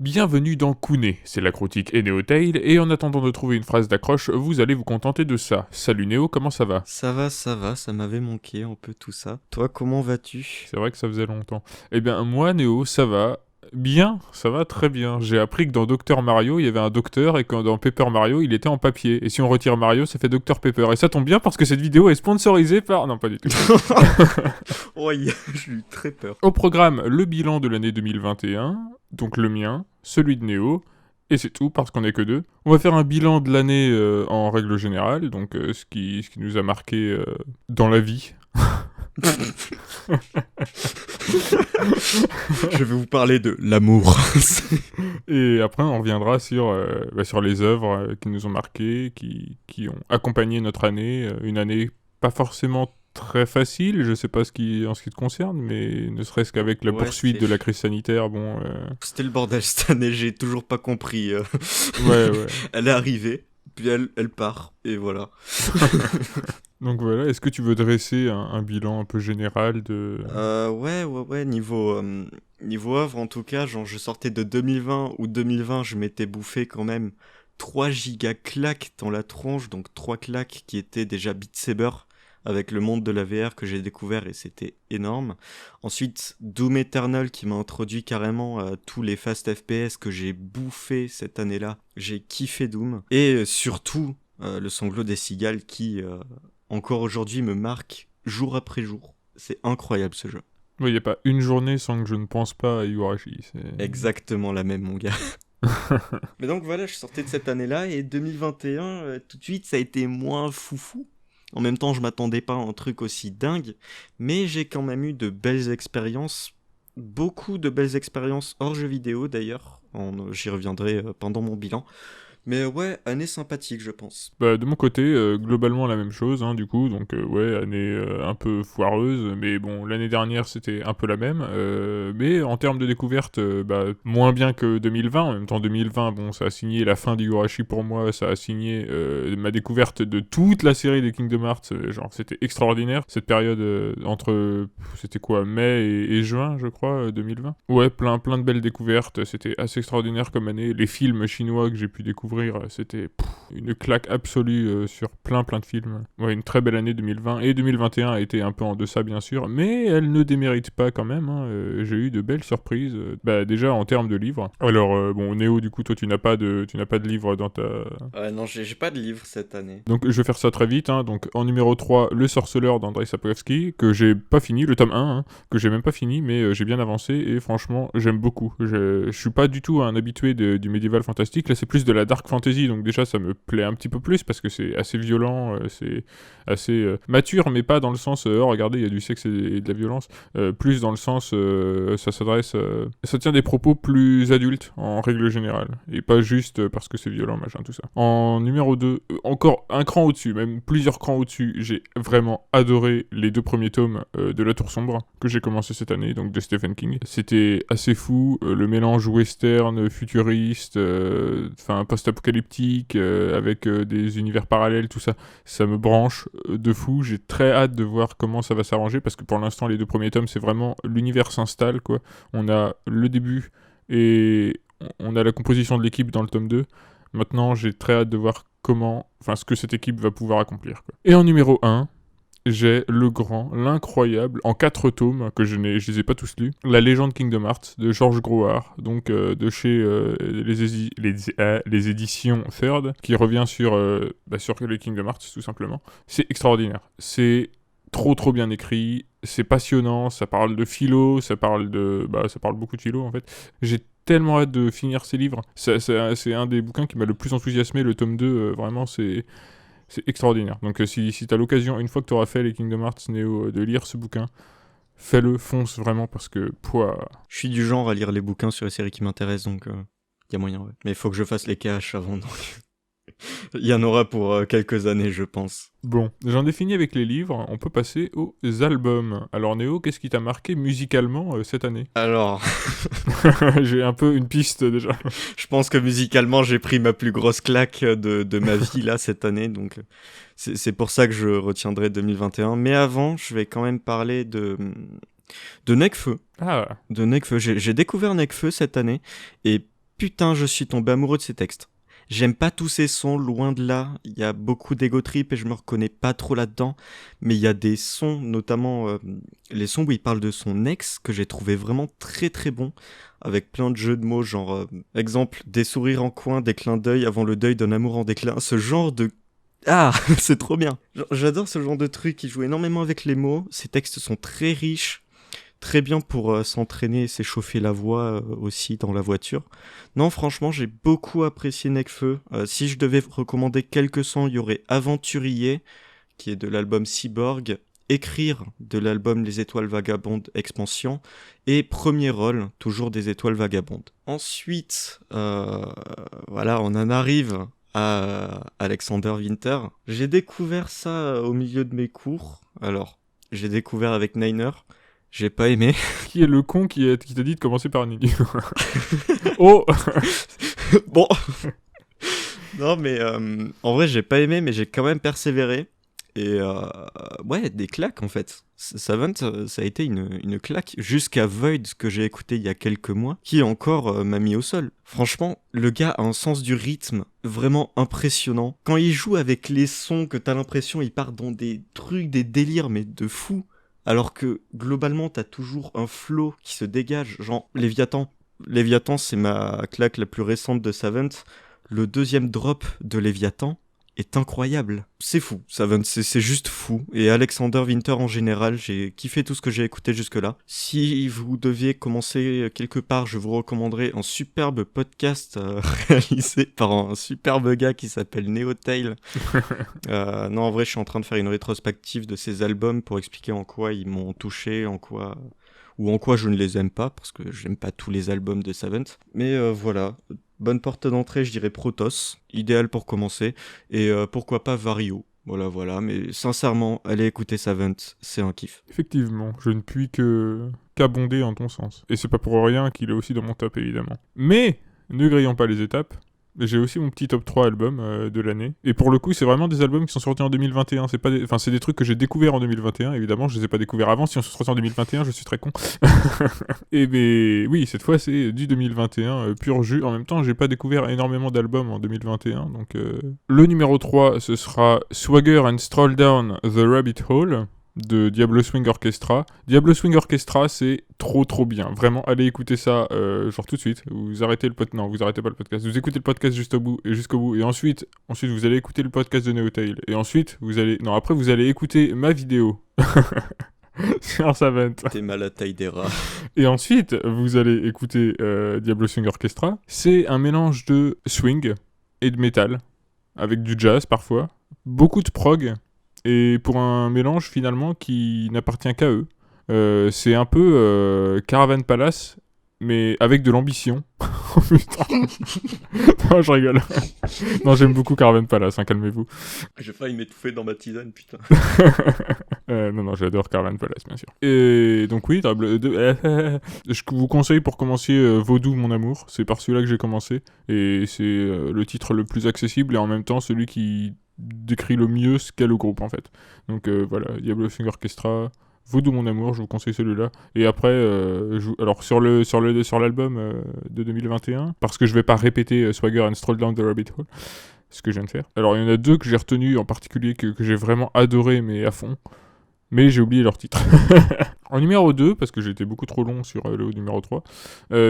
Bienvenue dans Kune, c'est la critique et Néo-Tail, et en attendant de trouver une phrase d'accroche, vous allez vous contenter de ça. Salut Néo, comment ça va? Ça va, ça m'avait manqué un peu tout ça. Toi, comment vas-tu? C'est vrai que ça faisait longtemps. Eh bien, moi, Néo, ça va bien, ça va très bien. J'ai appris que dans Dr Mario, il y avait un docteur, et que dans Paper Mario, il était en papier. Et si on retire Mario, ça fait Dr Pepper. Et ça tombe bien parce que cette vidéo est sponsorisée par... Non, pas du tout. Oh, j'ai eu très peur. Au programme, le bilan de l'année 2021, donc le mien, celui de Néo, et c'est tout parce qu'on est que deux. On va faire un bilan de l'année en règle générale, donc ce qui nous a marqué dans la vie. Je vais vous parler de l'amour. Et après, on reviendra sur les œuvres qui nous ont marqués, qui ont accompagné notre année. Une année pas forcément très facile, je sais pas en ce qui te concerne, mais ne serait-ce qu'avec la Ouais, poursuite de la crise sanitaire, bon... c'était le bordel cette année, j'ai toujours pas compris. Ouais, ouais. Elle est arrivée, puis elle part, et voilà. Donc voilà, est-ce que tu veux dresser un bilan un peu général de... Ouais, niveau œuvre en tout cas, genre je sortais de 2020, ou 2020, je m'étais bouffé quand même 3 giga claques dans la tronche, donc 3 claques qui étaient déjà Beat Saber, avec le monde de la VR que j'ai découvert et c'était énorme. Ensuite, Doom Eternal qui m'a introduit carrément à tous les fast FPS que j'ai bouffé cette année-là. J'ai kiffé Doom. Et surtout, le sanglot des cigales qui, encore aujourd'hui, me marque jour après jour. C'est incroyable ce jeu. Il n'y a pas une journée sans que je ne pense pas à Igarashi. Exactement la même, mon gars. Mais donc voilà, je sortais de cette année-là et 2021, tout de suite, ça a été moins foufou. En même temps, je m'attendais pas à un truc aussi dingue, mais j'ai quand même eu de belles expériences, beaucoup de belles expériences hors jeux vidéo d'ailleurs. J'y reviendrai pendant mon bilan. Mais ouais, année sympathique, je pense. Bah, de mon côté, globalement la même chose, hein, du coup, donc ouais, année un peu foireuse, mais bon, l'année dernière c'était un peu la même, mais en termes de découverte, bah, moins bien que 2020, en même temps 2020, bon, ça a signé la fin d'Igarashi pour moi, ça a signé ma découverte de toute la série des Kingdom Hearts, genre c'était extraordinaire, cette période c'était quoi, mai et juin, je crois, 2020. Ouais, plein de belles découvertes, c'était assez extraordinaire comme année, les films chinois que j'ai pu découvrir, c'était une claque absolue sur plein de films. Ouais, une très belle année 2020 et 2021 a été un peu en deçà bien sûr, mais elle ne démérite pas quand même. Hein. J'ai eu de belles surprises. Bah déjà en termes de livres. Alors bon Néo, du coup toi tu n'as pas de livre dans ta... Ouais, non, j'ai pas de livre cette année. Donc je vais faire ça très vite. Hein. Donc en numéro 3, Le Sorceleur d'Andrei Sapkowski, que j'ai pas fini, le tome 1, hein, que j'ai même pas fini, mais j'ai bien avancé et franchement j'aime beaucoup. Je suis pas du tout un habitué du médiéval fantastique. Là c'est plus de la dark fantasy, donc déjà ça me plaît un petit peu plus parce que c'est assez violent, c'est assez mature, mais pas dans le sens oh regardez il y a du sexe et de la violence, plus dans le sens ça s'adresse, ça tient des propos plus adultes en règle générale et pas juste parce que c'est violent machin tout ça. En numéro 2, encore un cran au-dessus, même plusieurs crans au-dessus, j'ai vraiment adoré les 2 premiers tomes de La Tour Sombre que j'ai commencé cette année, donc de Stephen King. C'était assez fou, le mélange western, futuriste, enfin post-apocalyptique, avec des univers parallèles, tout ça, ça me branche de fou. J'ai très hâte de voir comment ça va s'arranger, parce que pour l'instant, les 2 premiers tomes, c'est vraiment l'univers s'installe, quoi. On a le début et on a la composition de l'équipe dans le tome 2. Maintenant, j'ai très hâte de voir ce que cette équipe va pouvoir accomplir, quoi. Et en numéro 1, j'ai le grand, l'incroyable, en 4 tomes, que je les ai pas tous lus, La Légende Kingdom Hearts, de Georges Grouard, donc de chez les éditions Third, qui revient sur les Kingdom Hearts, tout simplement. C'est extraordinaire. C'est trop bien écrit, c'est passionnant, ça parle de philo, ça parle beaucoup de philo, en fait. J'ai tellement hâte de finir ces livres. C'est un des bouquins qui m'a le plus enthousiasmé, le tome 2, vraiment, c'est extraordinaire. Donc si t'as l'occasion, une fois que t'auras fait les Kingdom Hearts Neo, de lire ce bouquin, fais-le, fonce vraiment, parce que, Je suis du genre à lire les bouquins sur les séries qui m'intéressent, donc y a moyen, ouais. Mais il faut que je fasse les caches avant, donc il y en aura pour quelques années, je pense. Bon, j'en ai fini avec les livres, on peut passer aux albums. Alors Néo, qu'est-ce qui t'a marqué musicalement cette année? Alors, J'ai un peu une piste déjà. je pense que musicalement, j'ai pris ma plus grosse claque de ma vie, là, cette année, donc c'est pour ça que je retiendrai 2021. Mais avant, je vais quand même parler de Nekfeu. Ah, De Nekfeu. J'ai découvert Nekfeu cette année, et putain, je suis tombé amoureux de ces textes. J'aime pas tous ces sons, loin de là. Il y a beaucoup d'ego trip et je me reconnais pas trop là-dedans. Mais il y a des sons, notamment les sons où il parle de son ex, que j'ai trouvé vraiment très très bons. Avec plein de jeux de mots, genre, exemple, des sourires en coin, des clins d'œil avant le deuil d'un amour en déclin. Ce genre de... Ah, c'est trop bien. J'adore ce genre de truc, il joue énormément avec les mots. Ces textes sont très riches. Très bien pour s'entraîner et s'échauffer la voix aussi dans la voiture. Non, franchement, j'ai beaucoup apprécié Nekfeu. Si je devais recommander quelques sons, il y aurait Aventurier, qui est de l'album Cyborg, Écrire, de l'album Les Étoiles Vagabondes Expansion, et Premier Rôle, toujours des Étoiles Vagabondes. Ensuite, voilà, on en arrive à Alexander Winter. J'ai découvert ça au milieu de mes cours. Alors, j'ai découvert avec Niner. J'ai pas aimé. Qui est le con qui t'a dit de commencer par Nini? Oh. Bon. Non, mais en vrai, j'ai pas aimé, mais j'ai quand même persévéré. Et ouais, des claques en fait. Savant, ça a été une claque. Jusqu'à Void, que j'ai écouté il y a quelques mois, qui encore m'a mis au sol. Franchement, le gars a un sens du rythme vraiment impressionnant. Quand il joue avec les sons, que t'as l'impression il part dans des trucs, des délires, mais de fou. Alors que, globalement, t'as toujours un flow qui se dégage, genre Léviathan. Léviathan, c'est ma claque la plus récente de Savant. Le deuxième drop de Léviathan est incroyable. C'est fou, Savant, c'est juste fou. Et Alexander Winter en général, j'ai kiffé tout ce que j'ai écouté jusque-là. Si vous deviez commencer quelque part, je vous recommanderais un superbe podcast réalisé par un superbe gars qui s'appelle Neotail. Non, en vrai, je suis en train de faire une rétrospective de ces albums pour expliquer en quoi ils m'ont touché, en quoi je ne les aime pas, parce que j'aime pas tous les albums de Savant. Mais voilà, bonne porte d'entrée, je dirais Protoss, idéal pour commencer, et pourquoi pas Vario. Voilà, mais sincèrement, allez écouter Savant, c'est un kiff. Effectivement, je ne puis qu'abonder en ton sens. Et c'est pas pour rien qu'il est aussi dans mon top, évidemment. Mais, ne grillons pas les étapes. J'ai aussi mon petit top 3 albums de l'année. Et pour le coup, c'est vraiment des albums qui sont sortis en 2021. C'est des trucs que j'ai découverts en 2021, évidemment. Je les ai pas découverts avant. Si on se sortit en 2021, je suis très con. Et mais oui, cette fois, c'est du 2021, pur jus. En même temps, j'ai pas découvert énormément d'albums en 2021. Donc, le numéro 3, ce sera Swagger and Stroll Down the Rabbit Hole de Diablo Swing Orchestra. Diablo Swing Orchestra, c'est trop bien. Vraiment, allez écouter ça, genre tout de suite. Vous arrêtez le podcast. Non, vous arrêtez pas le podcast. Vous écoutez le podcast jusqu'au bout. Et ensuite, vous allez écouter le podcast de Neotail. Et ensuite, après, vous allez écouter ma vidéo. Sur Savant. T'es mal à taille des rats. Et ensuite, vous allez écouter Diablo Swing Orchestra. C'est un mélange de swing et de metal, avec du jazz parfois. Beaucoup de prog. Et pour un mélange finalement qui n'appartient qu'à eux. C'est un peu Caravan Palace, mais avec de l'ambition. Oh putain. Non, je rigole. Non, j'aime beaucoup Caravan Palace, hein, calmez-vous. J'ai failli m'étouffer dans ma tisane, putain. Non, j'adore Caravan Palace, bien sûr. Et donc oui, je vous conseille pour commencer Vaudou, mon amour. C'est par celui-là que j'ai commencé. Et c'est le titre le plus accessible et en même temps celui qui décrit le mieux ce qu'est le groupe en fait. Donc voilà, Diablo Swing Orchestra, Vaudou mon amour, je vous conseille celui-là. Et après, alors sur l'album de 2021, parce que je vais pas répéter Swagger and Stroll Down the Rabbit Hole, ce que je viens de faire. Alors il y en a deux que j'ai retenus en particulier que j'ai vraiment adoré mais à fond. Mais j'ai oublié leur titre. En numéro 2, parce que j'étais beaucoup trop long sur le numéro 3,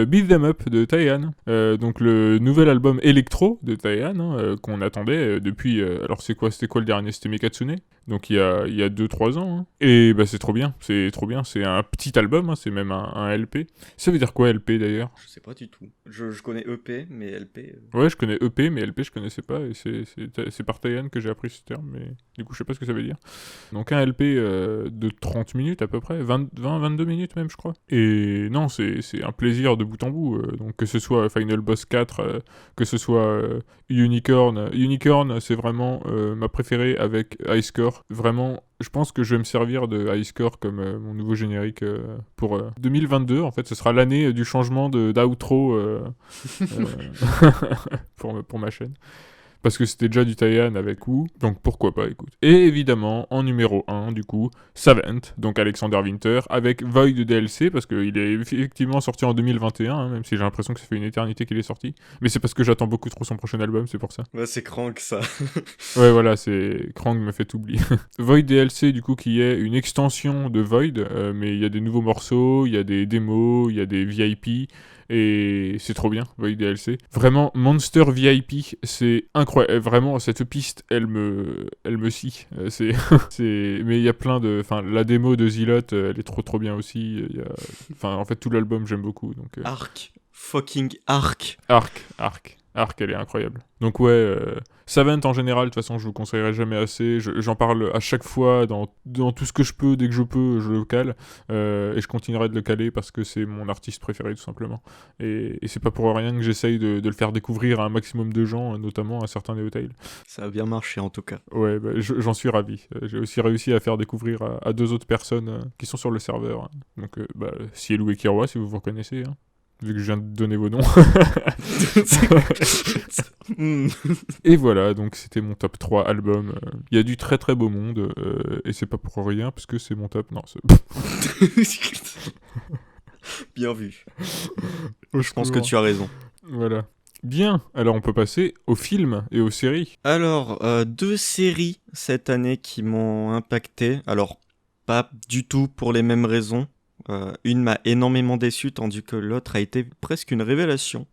Beat Them Up de Taehan. Donc le nouvel album électro de Taehan, qu'on attendait depuis... alors c'était quoi le dernier? C'était Mekatsune. Donc il y a 2-3 ans. Hein. Et bah c'est trop bien. C'est un petit album, hein, c'est même un LP. Ça veut dire quoi LP d'ailleurs? Je sais pas du tout. Je connais EP, mais LP... Ouais, je connais EP, mais LP je connaissais pas. Et c'est par Taehan que j'ai appris ce terme, mais du coup je sais pas ce que ça veut dire. Donc un LP de 30 minutes à peu près, 20-22 minutes même je crois. Et non, c'est un plaisir de bout en bout. Donc que ce soit Final Boss 4, que ce soit Unicorn. Unicorn c'est vraiment ma préférée avec High Score. Vraiment, je pense que je vais me servir de High Score comme mon nouveau générique pour 2022. En fait, ce sera l'année du changement d'outro pour ma chaîne. parce que c'était déjà du Taiyan avec Wu, donc pourquoi pas, écoute. Et évidemment, en numéro 1, du coup, Savant, donc Alexander Winter, avec Void DLC, parce qu'il est effectivement sorti en 2021, hein, même si j'ai l'impression que ça fait une éternité qu'il est sorti. Mais c'est parce que j'attends beaucoup trop son prochain album, c'est pour ça. Ouais, c'est crank ça. Ouais, voilà, c'est Krang me fait oublier. Void DLC, du coup, qui est une extension de Void, mais il y a des nouveaux morceaux, il y a des démos, il y a des VIP, et c'est trop bien, Void DLC. Vraiment, Monster VIP, c'est incroyable. Vraiment, cette piste, elle me scie. Mais il y a plein de... Enfin, la démo de Zilot, elle est trop bien aussi. Enfin, en fait, tout l'album, j'aime beaucoup. Donc, Arc. Fucking Arc. Arc, elle est incroyable. Donc ouais, Savant en général, de toute façon, je vous conseillerais jamais assez. J'en parle à chaque fois, dans tout ce que je peux, dès que je peux, je le cale. Et je continuerai de le caler parce que c'est mon artiste préféré, tout simplement. Et c'est pas pour rien que j'essaye de le faire découvrir à un maximum de gens, notamment à certains Neotail. Ça a bien marché en tout cas. Ouais, bah, j'en suis ravi. J'ai aussi réussi à faire découvrir à 2 autres personnes qui sont sur le serveur. Donc, Cielou et Kiroa, si vous vous reconnaissez, hein. Vu que je viens de donner vos noms. Et voilà, donc c'était mon top 3 album. Il y a du très très beau monde, et c'est pas pour rien, parce que c'est mon top. Non, c'est... Bien vu. Je pense que tu as raison. Voilà. Bien, alors on peut passer aux films et aux séries. Alors, 2 séries cette année qui m'ont impacté. Alors, pas du tout pour les mêmes raisons. Une m'a énormément déçu, tandis que l'autre a été presque une révélation.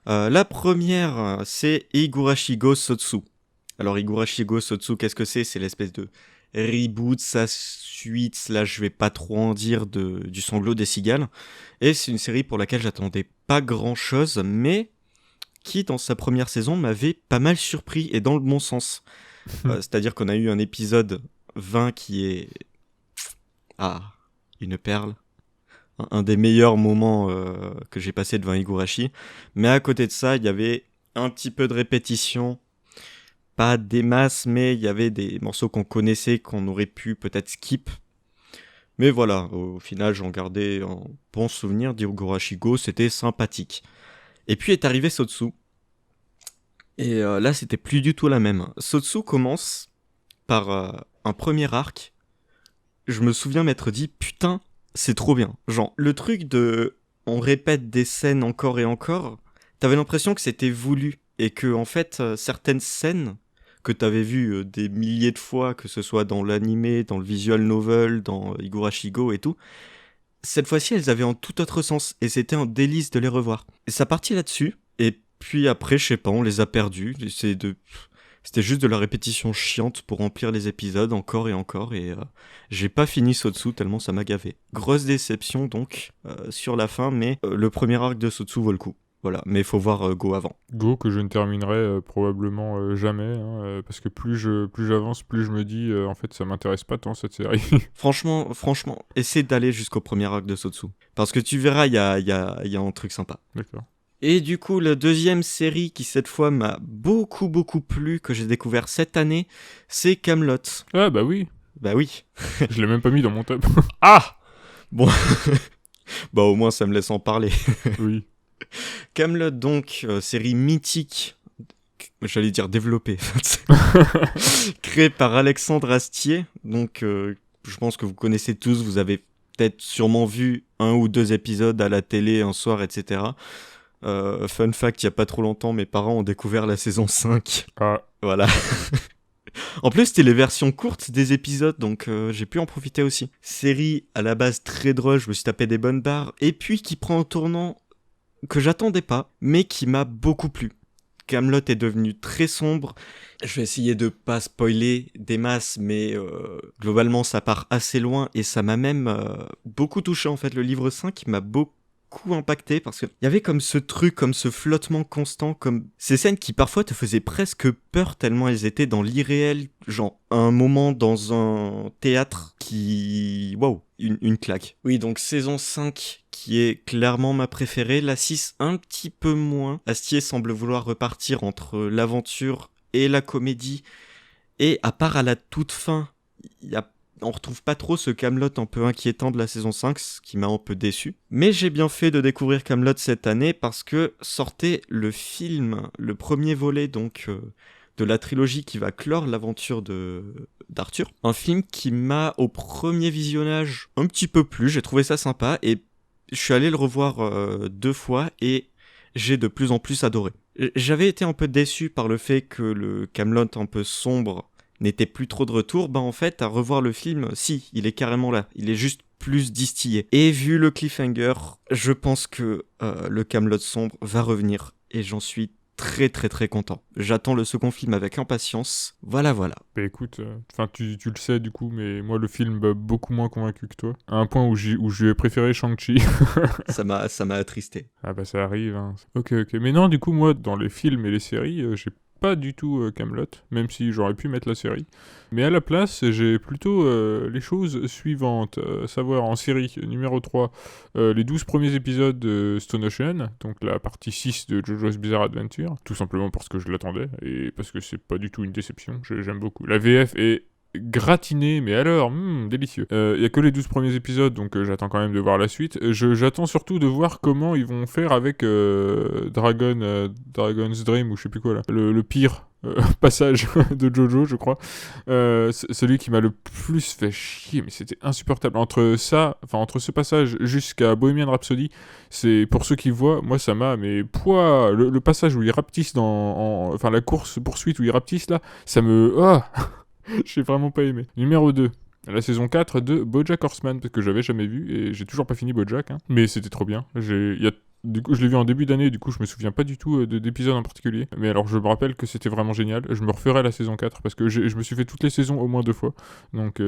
La première, c'est Higurashi Go Sotsu. Alors, Higurashi Go Sotsu, qu'est-ce que c'est ? C'est l'espèce de reboot, sa suite, là je vais pas trop en dire, du sanglot des cigales. Et c'est une série pour laquelle j'attendais pas grand-chose, mais qui, dans sa première saison, m'avait pas mal surpris, et dans le bon sens. C'est-à-dire qu'on a eu un épisode 20 qui est... une perle. Un des meilleurs moments que j'ai passé devant Higurashi. Mais à côté de ça, il y avait un petit peu de répétition. Pas des masses, mais il y avait des morceaux qu'on connaissait, qu'on aurait pu peut-être skip. Mais voilà, au final, j'en gardais un bon souvenir d'Higurashi Go, c'était sympathique. Et puis est arrivé Sotsu. Et là, c'était plus du tout la même. Sotsu commence par un premier arc. Je me souviens m'être dit, putain, c'est trop bien. Genre, le truc de... On répète des scènes encore et encore, t'avais l'impression que c'était voulu. Et que, en fait, certaines scènes que t'avais vues des milliers de fois, que ce soit dans l'animé, dans le visual novel, dans Higurashi Go et tout, cette fois-ci, elles avaient un tout autre sens. Et c'était un délice de les revoir. Et ça partit là-dessus. Et puis après, je sais pas, on les a perdus. C'était juste de la répétition chiante pour remplir les épisodes encore et encore, et j'ai pas fini Sotsu tellement ça m'a gavé. Grosse déception donc sur la fin, mais le premier arc de Sotsu vaut le coup. Voilà, mais il faut voir Go avant. Go que je ne terminerai probablement jamais, hein, parce que plus j'avance, plus je me dis en fait ça m'intéresse pas tant cette série. Franchement, essaie d'aller jusqu'au premier arc de Sotsu, parce que tu verras, il y a un truc sympa. D'accord. Et du coup, la deuxième série qui cette fois m'a beaucoup plu, que j'ai découvert cette année, c'est Kaamelott. Ah bah oui. Bah oui. Je l'ai même pas mis dans mon top. Ah bon. Bah au moins ça me laisse en parler. Oui. Kaamelott donc, série mythique, j'allais dire développée, créée par Alexandre Astier. Donc je pense que vous connaissez tous, vous avez peut-être sûrement vu 1 ou 2 épisodes à la télé un soir, etc. Fun fact, il y a pas trop longtemps, mes parents ont découvert la saison 5. Ah. Voilà. En plus, c'était les versions courtes des épisodes, donc j'ai pu en profiter aussi. Série à la base très drôle, je me suis tapé des bonnes barres, et puis qui prend un tournant que j'attendais pas, mais qui m'a beaucoup plu. Kaamelott est devenu très sombre. Je vais essayer de pas spoiler des masses, mais globalement ça part assez loin, et ça m'a même beaucoup touché en fait. Le livre 5 m'a beaucoup impacté, parce qu'il y avait comme ce truc, comme ce flottement constant, comme ces scènes qui parfois te faisaient presque peur tellement elles étaient dans l'irréel, genre un moment dans un théâtre qui... Waouh, une claque. Oui, donc saison 5 qui est clairement ma préférée, la 6 un petit peu moins. Astier semble vouloir repartir entre l'aventure et la comédie, et à part à la toute fin, il y a On retrouve pas trop ce Kaamelott un peu inquiétant de la saison 5, ce qui m'a un peu déçu. Mais j'ai bien fait de découvrir Kaamelott cette année parce que sortait le film, le premier volet donc de la trilogie qui va clore l'aventure d'Arthur. Un film qui m'a au premier visionnage un petit peu plu, j'ai trouvé ça sympa et je suis allé le revoir 2 fois et j'ai de plus en plus adoré. J'avais été un peu déçu par le fait que le Kaamelott un peu sombre n'était plus trop de retour. En fait, à revoir le film, si, il est carrément là. Il est juste plus distillé. Et vu le cliffhanger, je pense que le Kaamelott sombre va revenir et j'en suis très très très content. J'attends le second film avec impatience. Voilà. Bah écoute, tu le sais du coup, mais moi le film m'a beaucoup moins convaincu que toi. À un point où j'ai préféré Shang-Chi. Ça m'a attristé. Ah bah ça arrive, hein. Ok. Mais non, du coup, moi, dans les films et les séries, j'ai pas du tout Kaamelott, même si j'aurais pu mettre la série. Mais à la place, j'ai plutôt les choses suivantes. Savoir en série, numéro 3, les 12 premiers épisodes de Stone Ocean, donc la partie 6 de JoJo's Bizarre Adventure, tout simplement parce que je l'attendais, et parce que c'est pas du tout une déception, j'aime beaucoup. La VF est gratiné, mais alors, délicieux. Il y a que les 12 premiers épisodes, donc j'attends quand même de voir la suite. J'attends surtout de voir comment ils vont faire avec Dragon's Dream, ou je sais plus quoi là. Le pire passage de Jojo, je crois. Celui qui m'a le plus fait chier, mais c'était insupportable. Entre ce passage jusqu'à Bohemian Rhapsody, c'est pour ceux qui voient, moi ça m'a, mais pouah, le passage où il rapetisse enfin la course poursuite où il rapetisse là, ça me... J'ai vraiment pas aimé. Numéro 2. La saison 4 de BoJack Horseman, parce que j'avais jamais vu, et j'ai toujours pas fini BoJack, hein. Mais c'était trop bien. Du coup, je l'ai vu en début d'année, du coup, je me souviens pas du tout d'épisodes en particulier. Mais alors, je me rappelle que c'était vraiment génial. Je me referai la saison 4, parce que je me suis fait toutes les saisons au moins 2 fois. Donc,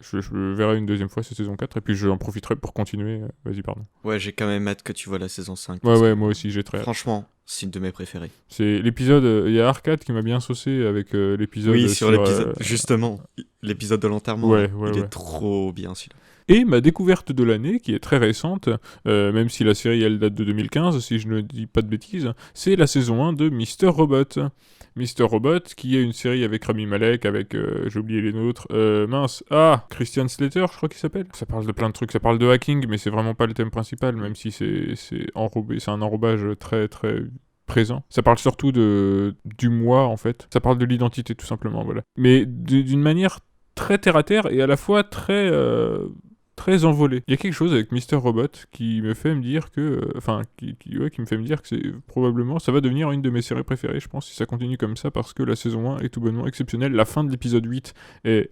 je verrai une deuxième fois cette saison 4, et puis j'en profiterai pour continuer. Vas-y, pardon. Ouais, j'ai quand même hâte que tu vois la saison 5. Ouais, moi aussi, j'ai très hâte. Franchement, c'est une de mes préférées. C'est l'épisode... Il y a Arcade qui m'a bien saucé avec l'épisode... Oui, sur l'épisode... Justement, l'épisode de l'enterrement. Ouais, il est trop bien, celui-là. Et ma découverte de l'année, qui est très récente, même si la série elle date de 2015, si je ne dis pas de bêtises, c'est la saison 1 de Mr. Robot. Mr. Robot, qui est une série avec Rami Malek, avec, j'ai oublié les nôtres, Christian Slater, je crois qu'il s'appelle. Ça parle de plein de trucs, ça parle de hacking, mais c'est vraiment pas le thème principal, même si c'est enrobé, c'est un enrobage très très présent. Ça parle surtout du moi, en fait. Ça parle de l'identité, tout simplement, voilà. Mais d'une manière très terre-à-terre et à la fois très envolé. Il y a quelque chose avec Mr. Robot qui me fait me dire que... qui me fait me dire que c'est probablement... Ça va devenir une de mes séries préférées, je pense, si ça continue comme ça, parce que la saison 1 est tout bonnement exceptionnelle. La fin de l'épisode 8 est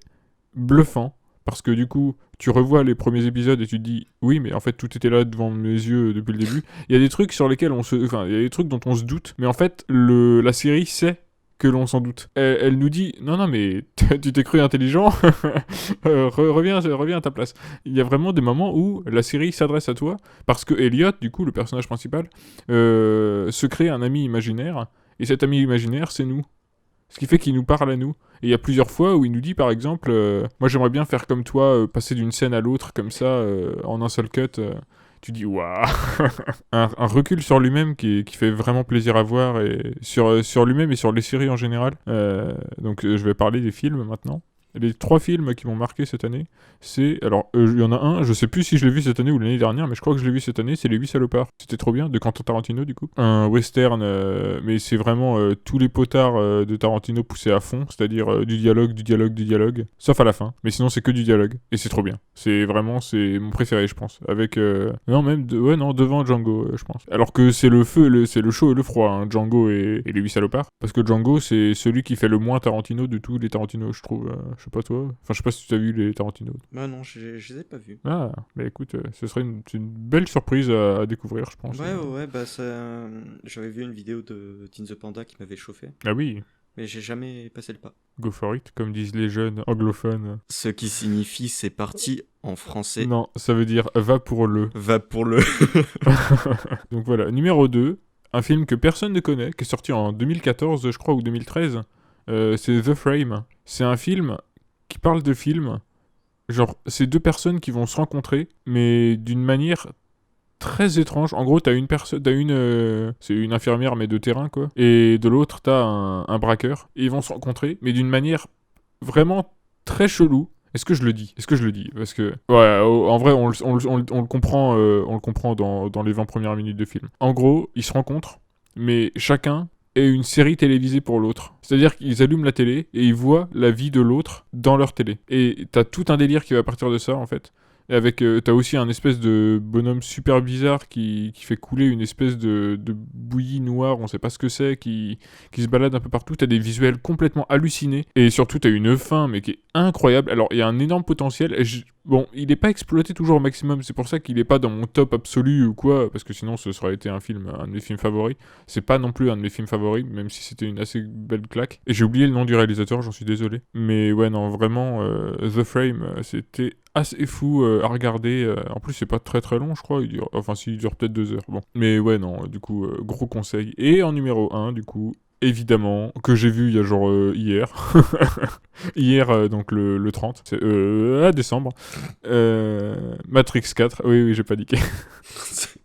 bluffant, parce que du coup, tu revois les premiers épisodes et tu te dis, oui, mais en fait, tout était là devant mes yeux depuis le début. Il y a des trucs sur lesquels il y a des trucs dont on se doute, mais en fait, la série sait que l'on s'en doute. Elle nous dit, non, mais tu t'es cru intelligent, reviens à ta place. Il y a vraiment des moments où la série s'adresse à toi, parce que Elliot, du coup, le personnage principal, se crée un ami imaginaire, et cet ami imaginaire, c'est nous. Ce qui fait qu'il nous parle à nous. Et il y a plusieurs fois où il nous dit, par exemple, moi j'aimerais bien faire comme toi, passer d'une scène à l'autre, comme ça, en un seul cut. Tu dis waouh. un recul sur lui-même qui fait vraiment plaisir à voir, et sur lui-même et sur les séries en général. Donc je vais parler des films maintenant. Les 3 films qui m'ont marqué cette année, c'est... Alors, il y en a un, je sais plus si je l'ai vu cette année ou l'année dernière, mais je crois que je l'ai vu cette année, c'est Les 8 salopards. C'était trop bien, de Quentin Tarantino, du coup. Un western, mais c'est vraiment tous les potards de Tarantino poussés à fond, c'est-à-dire du dialogue, sauf à la fin. Mais sinon, c'est que du dialogue, et c'est trop bien. C'est mon préféré, je pense. Avec... devant Django, je pense. Alors que c'est le chaud et le froid, hein, Django et Les 8 salopards. Parce que Django, c'est celui qui fait le moins Tarantino de tous les Tarantino, je trouve. Je sais pas toi. Enfin, je sais pas si tu as vu les Tarantino. Bah non, je les ai pas vus. Ah, bah écoute, ce serait une belle surprise à découvrir, je pense. Ouais, bah ça... J'avais vu une vidéo de Tin the Panda qui m'avait chauffé. Ah oui. Mais j'ai jamais passé le pas. Go for it, comme disent les jeunes anglophones. Ce qui signifie c'est parti en français. Non, ça veut dire va pour le. Va pour le. Donc voilà, numéro 2, un film que personne ne connaît, qui est sorti en 2014, je crois, ou 2013. C'est The Frame. C'est un film qui parle de film. Genre, c'est 2 personnes qui vont se rencontrer, mais d'une manière très étrange. En gros, t'as une personne, c'est une infirmière mais de terrain quoi, et de l'autre t'as un braqueur. Et ils vont se rencontrer, mais d'une manière vraiment très chelou. Est-ce que je le dis? Parce que, ouais, en vrai, on le comprend dans les 20 premières minutes de film. En gros, ils se rencontrent, mais chacun est une série télévisée pour l'autre. C'est-à-dire qu'ils allument la télé et ils voient la vie de l'autre dans leur télé. Et t'as tout un délire qui va partir de ça, en fait. Et avec, t'as aussi un espèce de bonhomme super bizarre qui fait couler une espèce de bouillie noire, on sait pas ce que c'est, qui se balade un peu partout. T'as des visuels complètement hallucinés. Et surtout, t'as une fin, mais qui est incroyable. Alors, il y a un énorme potentiel. Bon, il n'est pas exploité toujours au maximum. C'est pour ça qu'il n'est pas dans mon top absolu ou quoi. Parce que sinon, ce serait été un de mes films favoris. C'est pas non plus un de mes films favoris, même si c'était une assez belle claque. Et j'ai oublié le nom du réalisateur, j'en suis désolé. Mais ouais, non, vraiment, The Frame, c'était assez fou à regarder. En plus, c'est pas très très long, je crois. Il dure peut-être 2 heures. Bon. Mais ouais, non, du coup, gros conseil. Et en numéro 1, du coup, évidemment, que j'ai vu il y a genre hier. Hier, donc le 30, c'est décembre. Matrix 4, oui, j'ai paniqué.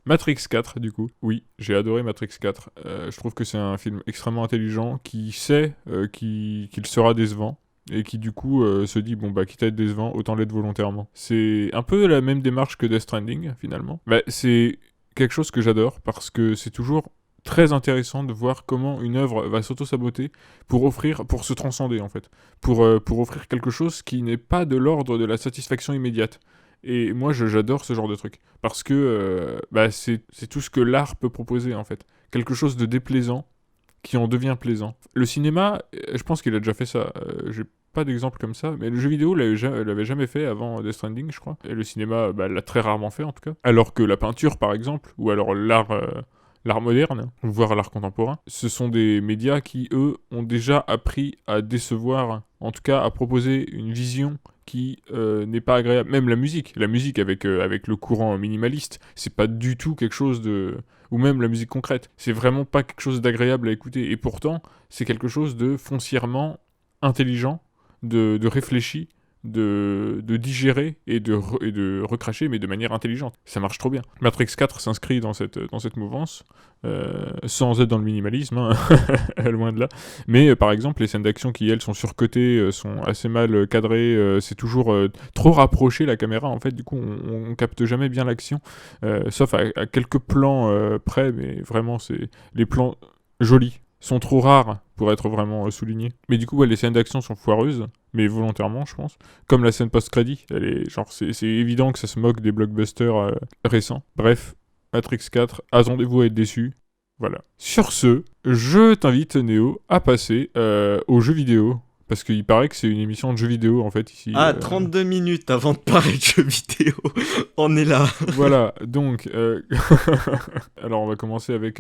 Matrix 4, du coup. Oui, j'ai adoré Matrix 4. Je trouve que c'est un film extrêmement intelligent qui sait qu'il sera décevant. Et qui du coup se dit, bon bah quitte à être décevant, autant l'être volontairement. C'est un peu la même démarche que Death Stranding, finalement. Bah, c'est quelque chose que j'adore, parce que c'est toujours très intéressant de voir comment une œuvre va s'auto-saboter pour se transcender en fait. Pour offrir quelque chose qui n'est pas de l'ordre de la satisfaction immédiate. Et moi j'adore ce genre de truc. Parce que bah, c'est tout ce que l'art peut proposer en fait. Quelque chose de déplaisant qui en devient plaisant. Le cinéma, je pense qu'il a déjà fait ça. J'ai pas d'exemple comme ça, mais le jeu vidéo l'avait jamais fait avant Death Stranding, je crois. Et le cinéma bah, l'a très rarement fait en tout cas. Alors que la peinture, par exemple, ou alors l'art moderne, voire l'art contemporain, ce sont des médias qui, eux, ont déjà appris à décevoir, en tout cas à proposer une vision qui n'est pas agréable. Même la musique avec le courant minimaliste, c'est pas du tout quelque chose de... Ou même la musique concrète, c'est vraiment pas quelque chose d'agréable à écouter. Et pourtant, c'est quelque chose de foncièrement intelligent, de réfléchi, de digérer et de recracher, mais de manière intelligente. Ça marche trop bien. Matrix 4 s'inscrit dans cette mouvance, sans être dans le minimalisme, hein, loin de là. Mais par exemple, les scènes d'action qui, elles, sont surcotées, sont assez mal cadrées, c'est toujours trop rapproché la caméra, en fait, du coup, on capte jamais bien l'action, sauf à quelques plans près, mais vraiment, c'est les plans jolis sont trop rares pour être vraiment soulignés. Mais du coup, ouais, les scènes d'action sont foireuses, mais volontairement, je pense. Comme la scène post-crédit, c'est évident que ça se moque des blockbusters récents. Bref, Matrix 4, attendez-vous à être déçus. Voilà. Sur ce, je t'invite, Néo, à passer aux jeux vidéo. Parce qu'il paraît que c'est une émission de jeux vidéo, en fait, ici. 32 minutes avant de parler de jeux vidéo. On est là. Voilà, donc... Alors, on va commencer avec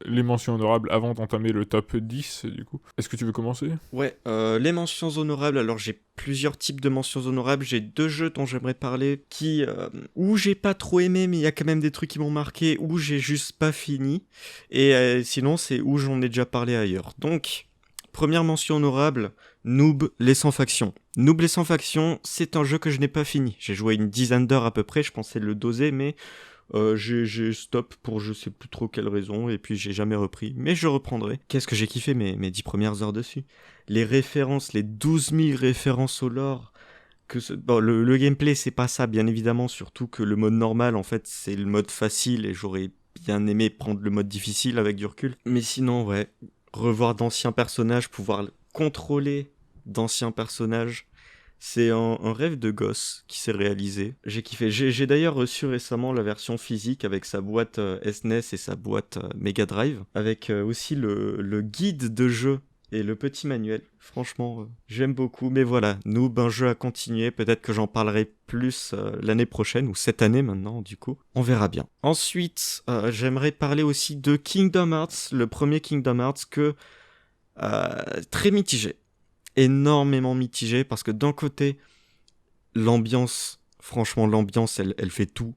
les mentions honorables avant d'entamer le top 10, du coup. Est-ce que tu veux commencer ? Ouais, les mentions honorables, alors j'ai plusieurs types de mentions honorables. J'ai 2 jeux dont j'aimerais parler où j'ai pas trop aimé, mais il y a quand même des trucs qui m'ont marqué, où j'ai juste pas fini. Et sinon, c'est où j'en ai déjà parlé ailleurs. Donc, première mention honorable... Noob les sans faction. Noob les sans faction, c'est un jeu que je n'ai pas fini. J'ai joué une dizaine d'heures à peu près, je pensais le doser, mais j'ai stop pour je sais plus trop quelle raison, et puis j'ai jamais repris. Mais je reprendrai. Qu'est-ce que j'ai kiffé mes 10 premières heures dessus. Les références, les 12 000 références au lore. Bon, le gameplay, c'est pas ça, bien évidemment, surtout que le mode normal, en fait, c'est le mode facile, et j'aurais bien aimé prendre le mode difficile avec du recul. Mais sinon, ouais, revoir d'anciens personnages, pouvoir contrôler d'anciens personnages, c'est un rêve de gosse qui s'est réalisé. J'ai kiffé. J'ai d'ailleurs reçu récemment la version physique avec sa boîte SNES et sa boîte Mega Drive, avec aussi le guide de jeu et le petit manuel. Franchement, j'aime beaucoup. Mais voilà, Noob, un jeu à continuer. Peut-être que j'en parlerai plus l'année prochaine, ou cette année maintenant, du coup. On verra bien. Ensuite, j'aimerais parler aussi de Kingdom Hearts, le premier Kingdom Hearts que... très mitigé. Énormément mitigé, parce que d'un côté, l'ambiance, franchement, l'ambiance, elle fait tout.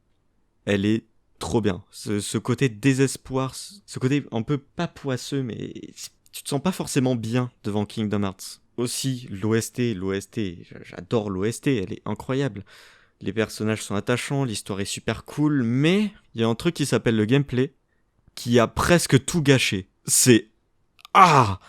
Elle est trop bien. Ce côté désespoir, ce côté un peu pas poisseux, mais tu te sens pas forcément bien devant Kingdom Hearts. Aussi, l'OST, j'adore l'OST, elle est incroyable. Les personnages sont attachants, l'histoire est super cool, mais il y a un truc qui s'appelle le gameplay, qui a presque tout gâché. C'est Ah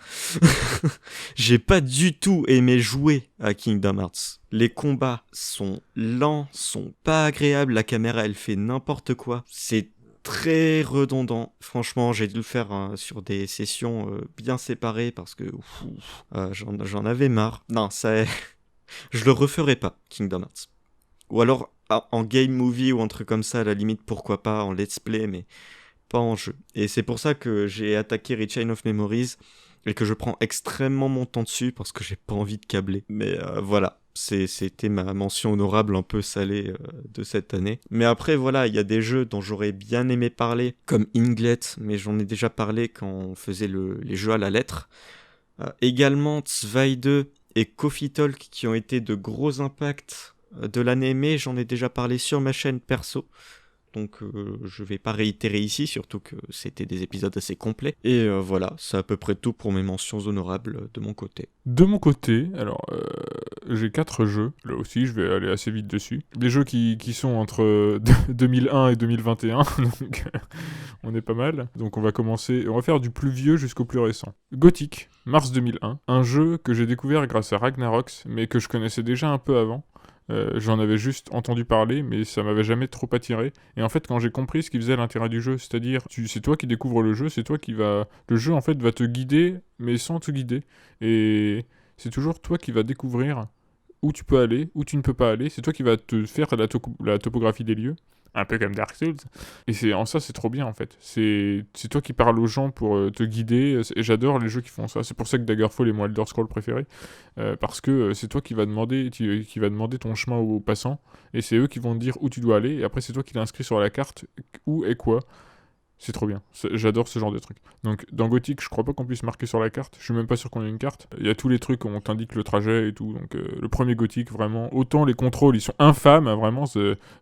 J'ai pas du tout aimé jouer à Kingdom Hearts. Les combats sont lents, sont pas agréables, la caméra elle fait n'importe quoi. C'est très redondant. Franchement, j'ai dû le faire sur des sessions bien séparées parce que j'en avais marre. Non, ça, je le referai pas, Kingdom Hearts. Ou alors en game movie ou un truc comme ça, à la limite, pourquoi pas, en let's play, mais pas en jeu. Et c'est pour ça que j'ai attaqué Rechain of Memories et que je prends extrêmement mon temps dessus parce que j'ai pas envie de câbler. Mais voilà, c'était ma mention honorable un peu salée de cette année. Mais après, voilà, il y a des jeux dont j'aurais bien aimé parler, comme Inglet, mais j'en ai déjà parlé quand on faisait les jeux à la lettre. Également Zwei 2 et Coffee Talk qui ont été de gros impacts de l'année, mais j'en ai déjà parlé sur ma chaîne perso. Donc je vais pas réitérer ici, surtout que c'était des épisodes assez complets. Et voilà, c'est à peu près tout pour mes mentions honorables de mon côté. De mon côté, alors j'ai 4 jeux, là aussi je vais aller assez vite dessus. Des jeux qui sont entre 2001 et 2021, donc on est pas mal. Donc on va faire du plus vieux jusqu'au plus récent. Gothic, mars 2001, un jeu que j'ai découvert grâce à Ragnarox, mais que je connaissais déjà un peu avant. J'en avais juste entendu parler, mais ça m'avait jamais trop attiré. Et en fait, quand j'ai compris ce qui faisait l'intérêt du jeu, c'est-à-dire, c'est toi qui découvres le jeu, c'est toi qui va... Le jeu, en fait, va te guider, mais sans te guider. Et c'est toujours toi qui vas découvrir où tu peux aller, où tu ne peux pas aller. C'est toi qui vas te faire la topographie des lieux. Un peu comme Dark Souls. Et en ça, c'est trop bien, en fait. C'est toi qui parles aux gens pour te guider. Et j'adore les jeux qui font ça. C'est pour ça que Daggerfall est mon Elder Scroll préféré. Parce que c'est toi qui va demander ton chemin aux passants. Et c'est eux qui vont te dire où tu dois aller. Et après, c'est toi qui l'inscris sur la carte où et quoi. C'est trop bien. J'adore ce genre de trucs. Donc, dans Gothic, je crois pas qu'on puisse marquer sur la carte. Je suis même pas sûr qu'on ait une carte. Il y a tous les trucs où on t'indique le trajet et tout. Donc, le premier Gothic, vraiment. Autant les contrôles, ils sont infâmes, hein, vraiment.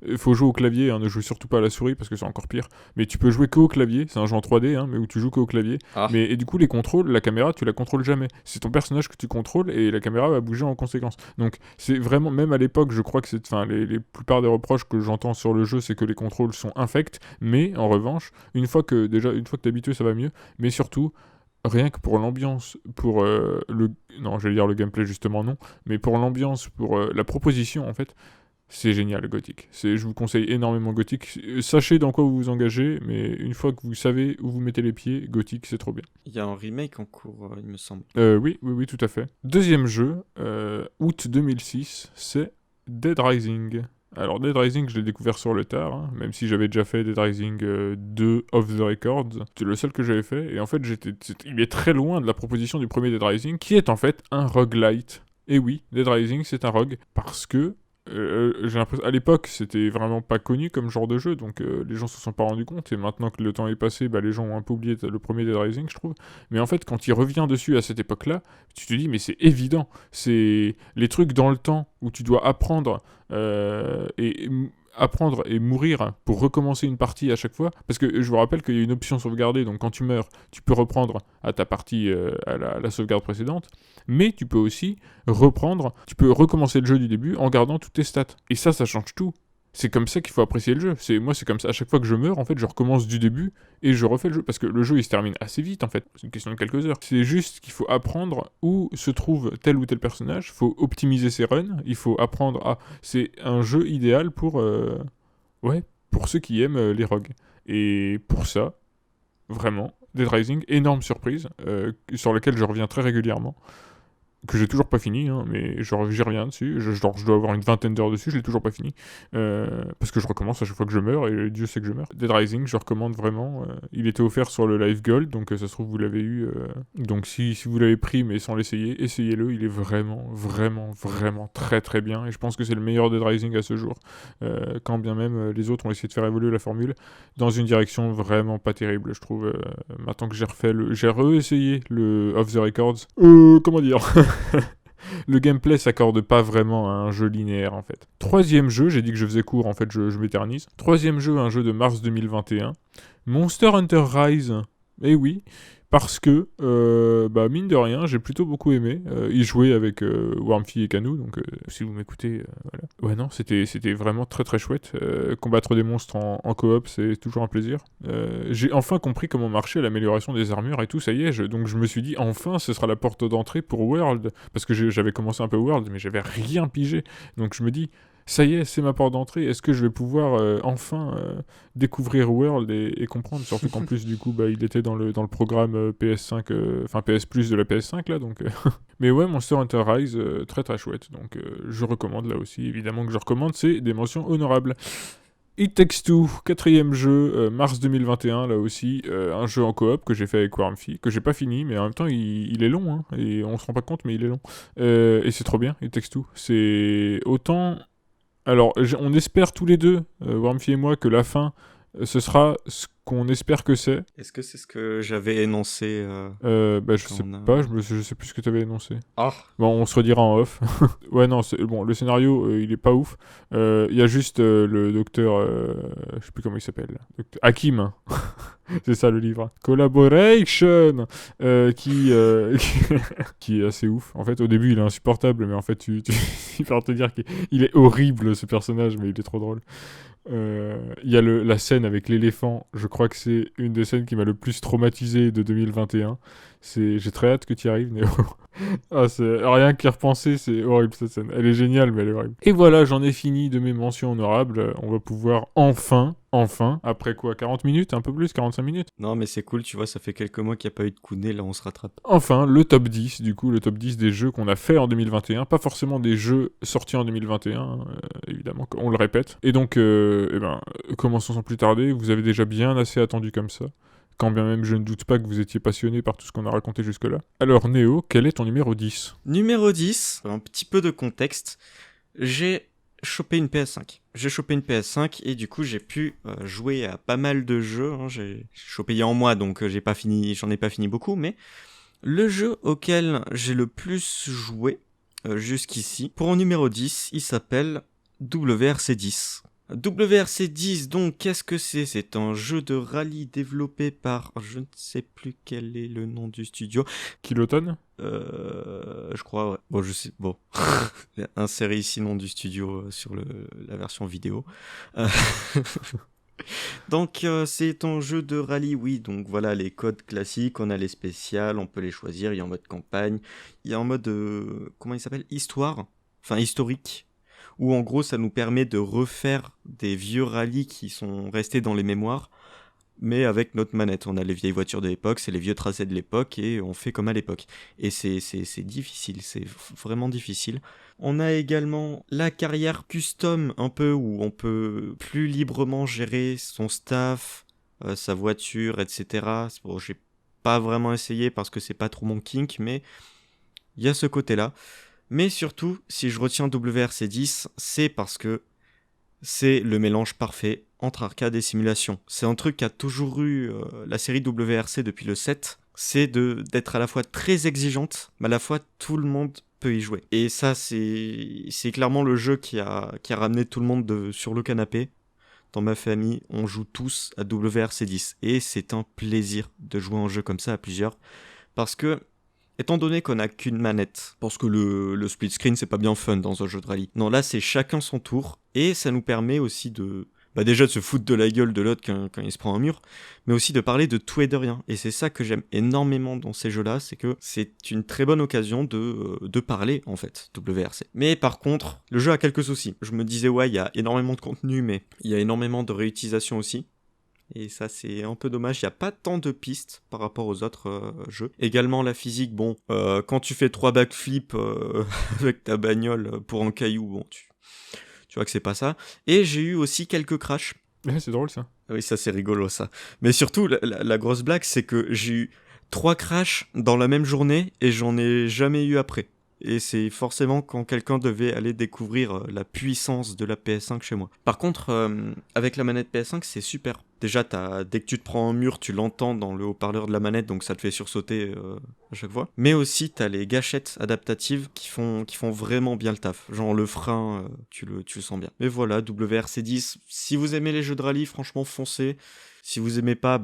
Il faut jouer au clavier, hein, ne jouez surtout pas à la souris parce que c'est encore pire. Mais tu peux jouer que au clavier. C'est un jeu en 3D, hein, mais où tu joues que au clavier. Ah. Et du coup, les contrôles, la caméra, tu la contrôles jamais. C'est ton personnage que tu contrôles et la caméra va bouger en conséquence. Donc, c'est vraiment, même à l'époque, je crois que c'est. Enfin, les plupart des reproches que j'entends sur le jeu, c'est que les contrôles sont infects. Mais, en revanche, une fois que t'es habitué, ça va mieux. Mais surtout, rien que pour l'ambiance, pour non, j'allais dire le gameplay justement non, mais pour l'ambiance, pour la proposition en fait, c'est génial le Gothic. Je vous conseille énormément Gothic. Sachez dans quoi vous vous engagez, mais une fois que vous savez où vous mettez les pieds, Gothic c'est trop bien. Il y a un remake en cours, il me semble. Oui, tout à fait. Deuxième jeu, août 2006, c'est Dead Rising. Alors Dead Rising, je l'ai découvert sur le tard, hein, même si j'avais déjà fait Dead Rising 2 Off the Records. C'était le seul que j'avais fait, et en fait il est très loin de la proposition du premier Dead Rising, qui est en fait un roguelite. Et oui, Dead Rising c'est un rogue, parce que j'ai l'impression, à l'époque c'était vraiment pas connu comme genre de jeu, donc les gens se sont pas rendus compte, et maintenant que le temps est passé, les gens ont un peu oublié le premier Dead Rising, je trouve. Mais en fait, quand il revient dessus à cette époque-là, tu te dis, mais c'est évident, c'est les trucs dans le temps où tu dois apprendre et mourir pour recommencer une partie à chaque fois, parce que je vous rappelle qu'il y a une option sauvegarder, donc quand tu meurs, tu peux reprendre à ta partie, à la sauvegarde précédente, mais tu peux aussi tu peux recommencer le jeu du début en gardant toutes tes stats. Et ça change tout. C'est comme ça qu'il faut apprécier le jeu. Moi, c'est comme ça. À chaque fois que je meurs, en fait, je recommence du début et je refais le jeu. Parce que le jeu, il se termine assez vite, en fait. C'est une question de quelques heures. C'est juste qu'il faut apprendre où se trouve tel ou tel personnage. Il faut optimiser ses runs. Il faut apprendre à... C'est un jeu idéal pour ceux qui aiment les rogues. Et pour ça, vraiment, Dead Rising, énorme surprise, sur laquelle je reviens très régulièrement. Que j'ai toujours pas fini, hein, mais j'y reviens dessus. Je dois avoir une vingtaine d'heures dessus, je l'ai toujours pas fini. Parce que je recommence à chaque fois que je meurs, et Dieu sait que je meurs. Dead Rising, je recommande vraiment. Il était offert sur le Live Gold, donc ça se trouve vous l'avez eu. Donc si vous l'avez pris mais sans l'essayer, essayez-le. Il est vraiment, vraiment, vraiment très très bien. Et je pense que c'est le meilleur Dead Rising à ce jour. Quand bien même les autres ont essayé de faire évoluer la formule dans une direction vraiment pas terrible, je trouve. Maintenant que j'ai réessayé le Off the Records. Comment dire le gameplay s'accorde pas vraiment à un jeu linéaire en fait. Troisième jeu, j'ai dit que je faisais court, en fait je m'éternise. Troisième jeu, un jeu de mars 2021. Monster Hunter Rise. Et oui, parce que, bah, mine de rien, j'ai plutôt beaucoup aimé y jouer avec Wormfi et Canu, donc si vous m'écoutez, voilà. Ouais, non, c'était vraiment très très chouette. Combattre des monstres en coop, c'est toujours un plaisir. J'ai enfin compris comment marchait l'amélioration des armures et tout, ça y est, donc je me suis dit, enfin, ce sera la porte d'entrée pour World, parce que j'avais commencé un peu World, mais j'avais rien pigé. Donc je me dis, ça y est, c'est ma porte d'entrée. Est-ce que je vais pouvoir enfin découvrir World et comprendre? Surtout qu'en plus, du coup, bah, il était dans le programme PS5, enfin PS Plus de la PS5 là, donc. Mais ouais, Monster Hunter Rise, très très chouette. Donc je recommande là aussi, évidemment que je recommande, c'est des mentions honorables. It Takes Two, quatrième jeu, mars 2021, là aussi, un jeu en coop que j'ai fait avec Wormfi, que j'ai pas fini, mais en même temps il est long, hein, et on se rend pas compte, mais il est long. Et c'est trop bien, It Takes Two. C'est autant... Alors, on espère tous les deux, Wormfi et moi, que la fin, ce sera ce qu'on espère que c'est. Est-ce que c'est ce que j'avais énoncé Bah, je quand sais on a... pas, je sais plus ce que tu avais énoncé. Ah. Bon, on se redira en off. Ouais, non, bon, le scénario, il est pas ouf. Il y a juste le docteur, je sais plus comment il s'appelle. Hakim, hein. C'est ça le livre. Collaboration, qui est assez ouf. En fait, au début, il est insupportable, mais en fait, il faut te dire qu'il est horrible ce personnage, mais il est trop drôle. Il y a la scène avec l'éléphant. Je crois que c'est une des scènes qui m'a le plus traumatisé de 2021. J'ai très hâte que tu y arrives, Néo. Ah, rien qu'y repenser, c'est horrible cette scène. Elle est géniale, mais elle est horrible. Et voilà, j'en ai fini de mes mentions honorables. On va pouvoir enfin, après quoi, 40 minutes, un peu plus, 45 minutes. Non, mais c'est cool, tu vois, ça fait quelques mois qu'il n'y a pas eu de Kounet, là on se rattrape. Enfin, le top 10, du coup, le top 10 des jeux qu'on a fait en 2021. Pas forcément des jeux sortis en 2021, évidemment, on le répète. Et donc, commençons sans plus tarder. Vous avez déjà bien assez attendu comme ça. Quand bien même je ne doute pas que vous étiez passionné par tout ce qu'on a raconté jusque-là. Alors Néo, quel est ton numéro 10 ? Numéro 10, un petit peu de contexte. J'ai chopé une PS5. J'ai chopé une PS5 et du coup j'ai pu jouer à pas mal de jeux. Hein. J'ai chopé il y a un mois donc j'en ai pas fini beaucoup, mais le jeu auquel j'ai le plus joué jusqu'ici, pour un numéro 10, il s'appelle WRC10. WRC10, donc, qu'est-ce que c'est ? C'est un jeu de rallye développé par, je ne sais plus quel est le nom du studio. Kiloton ? Je crois, ouais. Bon, je sais, bon. Inséré ici nom du studio sur la version vidéo. Donc, c'est un jeu de rallye, oui. Donc, voilà, les codes classiques, on a les spéciales, on peut les choisir. Il y a en mode campagne, il y a en mode, comment il s'appelle ? Histoire, enfin, historique. Où en gros ça nous permet de refaire des vieux rallyes qui sont restés dans les mémoires, mais avec notre manette. On a les vieilles voitures de l'époque, c'est les vieux tracés de l'époque, et on fait comme à l'époque. Et c'est difficile, c'est vraiment difficile. On a également la carrière custom, un peu, où on peut plus librement gérer son staff, sa voiture, etc. Bon, j'ai pas vraiment essayé parce que c'est pas trop mon kink, mais il y a ce côté-là. Mais surtout, si je retiens WRC10, c'est parce que c'est le mélange parfait entre arcade et simulation. C'est un truc qu'a toujours eu la série WRC depuis le 7, c'est d'être à la fois très exigeante, mais à la fois tout le monde peut y jouer. Et ça, c'est clairement le jeu qui a ramené tout le monde sur le canapé. Dans ma famille, on joue tous à WRC10. Et c'est un plaisir de jouer un jeu comme ça à plusieurs. Parce que étant donné qu'on n'a qu'une manette, parce que le split screen c'est pas bien fun dans un jeu de rallye. Non, là c'est chacun son tour, et ça nous permet aussi déjà de se foutre de la gueule de l'autre quand il se prend un mur, mais aussi de parler de tout et de rien. Et c'est ça que j'aime énormément dans ces jeux-là, c'est que c'est une très bonne occasion de parler, en fait, WRC. Mais par contre, le jeu a quelques soucis. Je me disais, ouais, il y a énormément de contenu, mais il y a énormément de réutilisation aussi. Et ça, c'est un peu dommage. Il n'y a pas tant de pistes par rapport aux autres jeux. Également, la physique, bon, quand tu fais 3 backflips avec ta bagnole pour un caillou, bon, tu vois que c'est pas ça. Et j'ai eu aussi quelques crashs. Ouais, c'est drôle ça. Oui, ça, c'est rigolo, ça. Mais surtout, la grosse blague, c'est que j'ai eu 3 crashs dans la même journée et j'en ai jamais eu après. Et c'est forcément quand quelqu'un devait aller découvrir la puissance de la PS5 chez moi. Par contre, avec la manette PS5, c'est super. Déjà, dès que tu te prends un mur, tu l'entends dans le haut-parleur de la manette, donc ça te fait sursauter à chaque fois. Mais aussi, t'as les gâchettes adaptatives qui font vraiment bien le taf. Genre le frein, tu le sens bien. Mais voilà, WRC10, si vous aimez les jeux de rallye, franchement, foncez. Si vous aimez pas,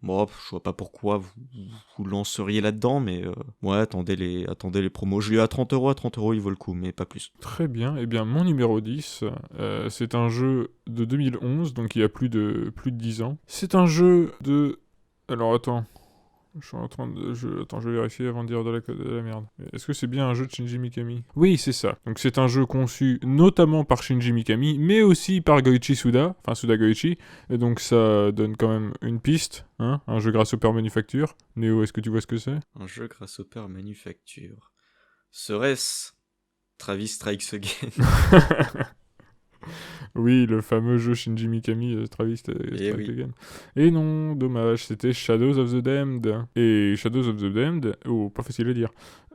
Bon, je vois pas pourquoi vous lanceriez là-dedans, mais ouais, attendez les promos. Je l'ai à 30 €, à 30 € il vaut le coup, mais pas plus. Très bien. Eh bien, mon numéro 10, c'est un jeu de 2011, donc il y a plus de 10 ans. C'est un jeu de... Alors attends, je suis en train de... Attends, je vais vérifier avant de dire de la merde. Est-ce que c'est bien un jeu de Shinji Mikami? Oui, c'est ça. Donc c'est un jeu conçu notamment par Shinji Mikami, mais aussi par Goichi Suda, enfin Suda Goichi. Et donc ça donne quand même une piste, hein, un jeu Grasshopper Manufacture. Néo, est-ce que tu vois ce que c'est? Un jeu Grasshopper Manufacture. Serait-ce Travis Strikes Again? Oui, le fameux jeu Shinji Mikami, Travis Eh Strike oui. Again. Et non, dommage, c'était Shadows of the Damned. Et Shadows of the Damned, oh, pas facile à dire.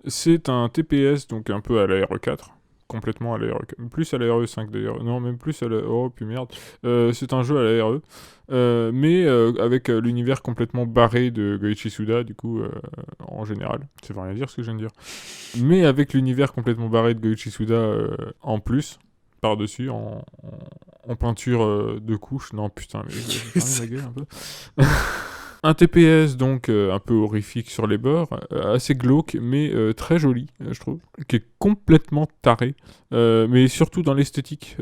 C'est un TPS, donc un peu à la RE4. Complètement à la RE4. Plus à la RE5 d'ailleurs. Non, même plus à la... Oh, puis merde. C'est un jeu à la RE. Mais avec l'univers complètement barré de Goichi Suda, du coup, en général. Ça veut rien dire ce que je viens de dire. Mais avec l'univers complètement barré de Goichi Suda en plus, par-dessus, en peinture de couches. Non, putain, mais je vais fermer ma gueule un peu. Un TPS donc un peu horrifique sur les bords, assez glauque, mais très joli, je trouve, qui est complètement taré, mais surtout dans l'esthétique,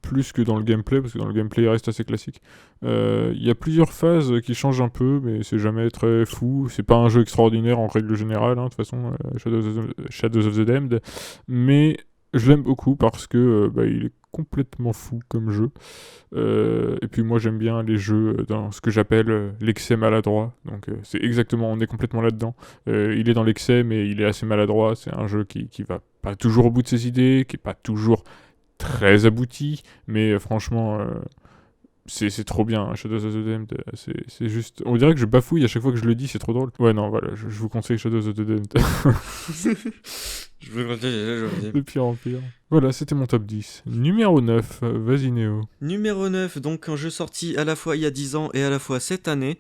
plus que dans le gameplay, parce que dans le gameplay il reste assez classique. Il y a plusieurs phases qui changent un peu, mais c'est jamais très fou, c'est pas un jeu extraordinaire en règle générale, hein, de toute façon, Shadows of the Damned, mais je l'aime beaucoup parce que il est complètement fou comme jeu. Et puis moi j'aime bien les jeux dans ce que j'appelle l'excès maladroit. Donc c'est exactement, on est complètement là-dedans. Il est dans l'excès mais il est assez maladroit. C'est un jeu qui va pas toujours au bout de ses idées, qui est pas toujours très abouti, mais franchement c'est trop bien, hein, Shadows of the Damned, c'est juste... On dirait que je bafouille à chaque fois que je le dis, c'est trop drôle. Ouais, non, voilà, je vous conseille Shadows of the Damned. Je veux continuer. De pire en pire. Voilà, c'était mon top 10. Numéro 9, vas-y Néo. Numéro 9, donc un jeu sorti à la fois il y a 10 ans et à la fois cette année.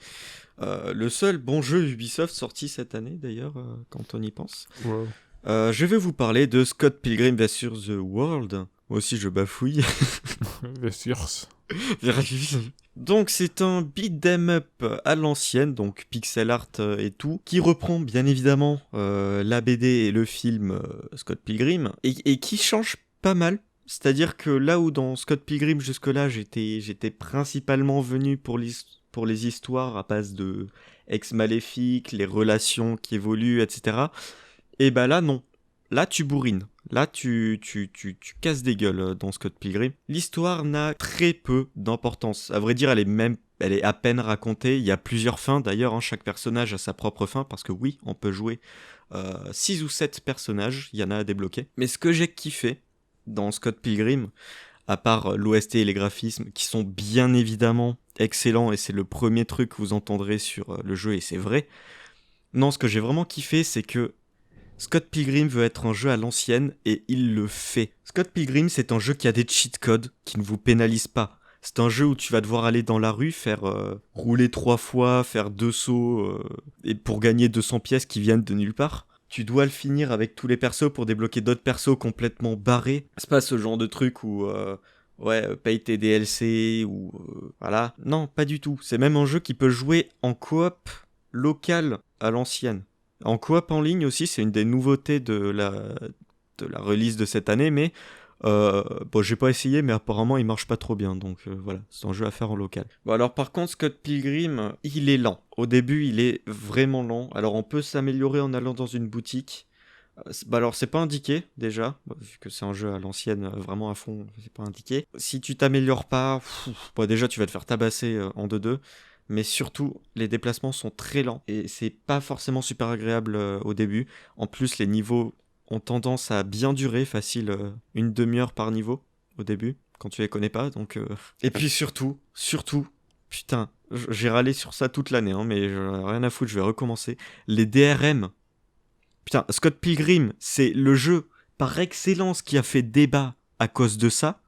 Le seul bon jeu Ubisoft sorti cette année d'ailleurs, quand on y pense. Wow. Je vais vous parler de Scott Pilgrim vs. The World. Moi aussi je bafouille. Vestirs. Donc c'est un beat'em up à l'ancienne, donc pixel art et tout, qui reprend bien évidemment la BD et le film Scott Pilgrim, et qui change pas mal. C'est-à-dire que là où dans Scott Pilgrim jusque-là j'étais principalement venu pour les histoires à base de ex-maléfiques, les relations qui évoluent, etc. Et bah là non, là tu bourrines. Là, tu casses des gueules dans Scott Pilgrim. L'histoire n'a très peu d'importance. À vrai dire, elle est à peine racontée. Il y a plusieurs fins d'ailleurs, hein. Chaque personnage a sa propre fin, parce que oui, on peut jouer 6 ou 7 personnages, il y en a à débloquer. Mais ce que j'ai kiffé dans Scott Pilgrim, à part l'OST et les graphismes, qui sont bien évidemment excellents, et c'est le premier truc que vous entendrez sur le jeu, et c'est vrai. Non, ce que j'ai vraiment kiffé, c'est que Scott Pilgrim veut être un jeu à l'ancienne et il le fait. Scott Pilgrim, c'est un jeu qui a des cheat codes qui ne vous pénalisent pas. C'est un jeu où tu vas devoir aller dans la rue, faire rouler 3 fois, faire 2 sauts, et pour gagner 200 pièces qui viennent de nulle part. Tu dois le finir avec tous les persos pour débloquer d'autres persos complètement barrés. C'est pas ce genre de truc où paye tes DLC ou voilà. Non, pas du tout. C'est même un jeu qui peut jouer en coop local à l'ancienne. En coop en ligne aussi, c'est une des nouveautés de la release de cette année, mais j'ai pas essayé, mais apparemment il marche pas trop bien, donc voilà, c'est un jeu à faire en local. Bon alors par contre, Scott Pilgrim, il est lent. Au début, il est vraiment lent. Alors on peut s'améliorer en allant dans une boutique. Alors c'est pas indiqué déjà, vu que c'est un jeu à l'ancienne, vraiment à fond, c'est pas indiqué. Si tu t'améliores pas, déjà tu vas te faire tabasser en 2-2. Mais surtout, les déplacements sont très lents et c'est pas forcément super agréable au début. En plus, les niveaux ont tendance à bien durer, facile une demi-heure par niveau au début, quand tu les connais pas. Donc, Et puis surtout, putain, j'ai râlé sur ça toute l'année, hein, mais rien à foutre, je vais recommencer. Les DRM. Putain, Scott Pilgrim, c'est le jeu par excellence qui a fait débat à cause de ça,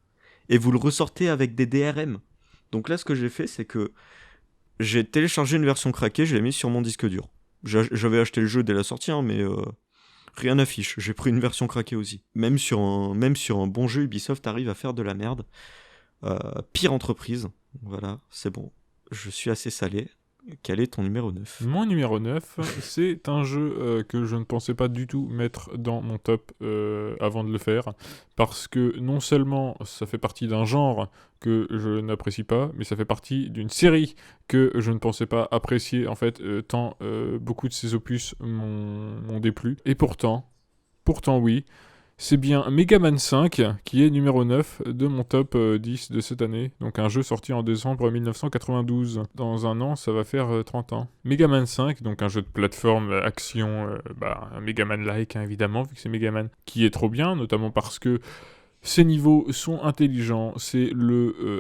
et vous le ressortez avec des DRM. Donc là, ce que j'ai fait, c'est que j'ai téléchargé une version craquée, je l'ai mis sur mon disque dur. J'avais acheté le jeu dès la sortie, hein, mais rien n'affiche. J'ai pris une version craquée aussi. Même sur un bon jeu, Ubisoft arrive à faire de la merde. Pire entreprise. Voilà, c'est bon. Je suis assez salé. quel est ton numéro 9? Mon numéro 9, c'est un jeu que je ne pensais pas du tout mettre dans mon top avant de le faire, parce que non seulement ça fait partie d'un genre que je n'apprécie pas, mais ça fait partie d'une série que je ne pensais pas apprécier, en fait, tant beaucoup de ces opus m'ont déplu. Et pourtant oui, c'est bien Mega Man 5 qui est numéro 9 de mon top 10 de cette année. Donc un jeu sorti en décembre 1992. Dans un an, ça va faire 30 ans. Mega Man 5, donc un jeu de plateforme action, un Mega Man-like hein, évidemment, vu que c'est Mega Man, qui est trop bien, notamment parce que ces niveaux sont intelligents, c'est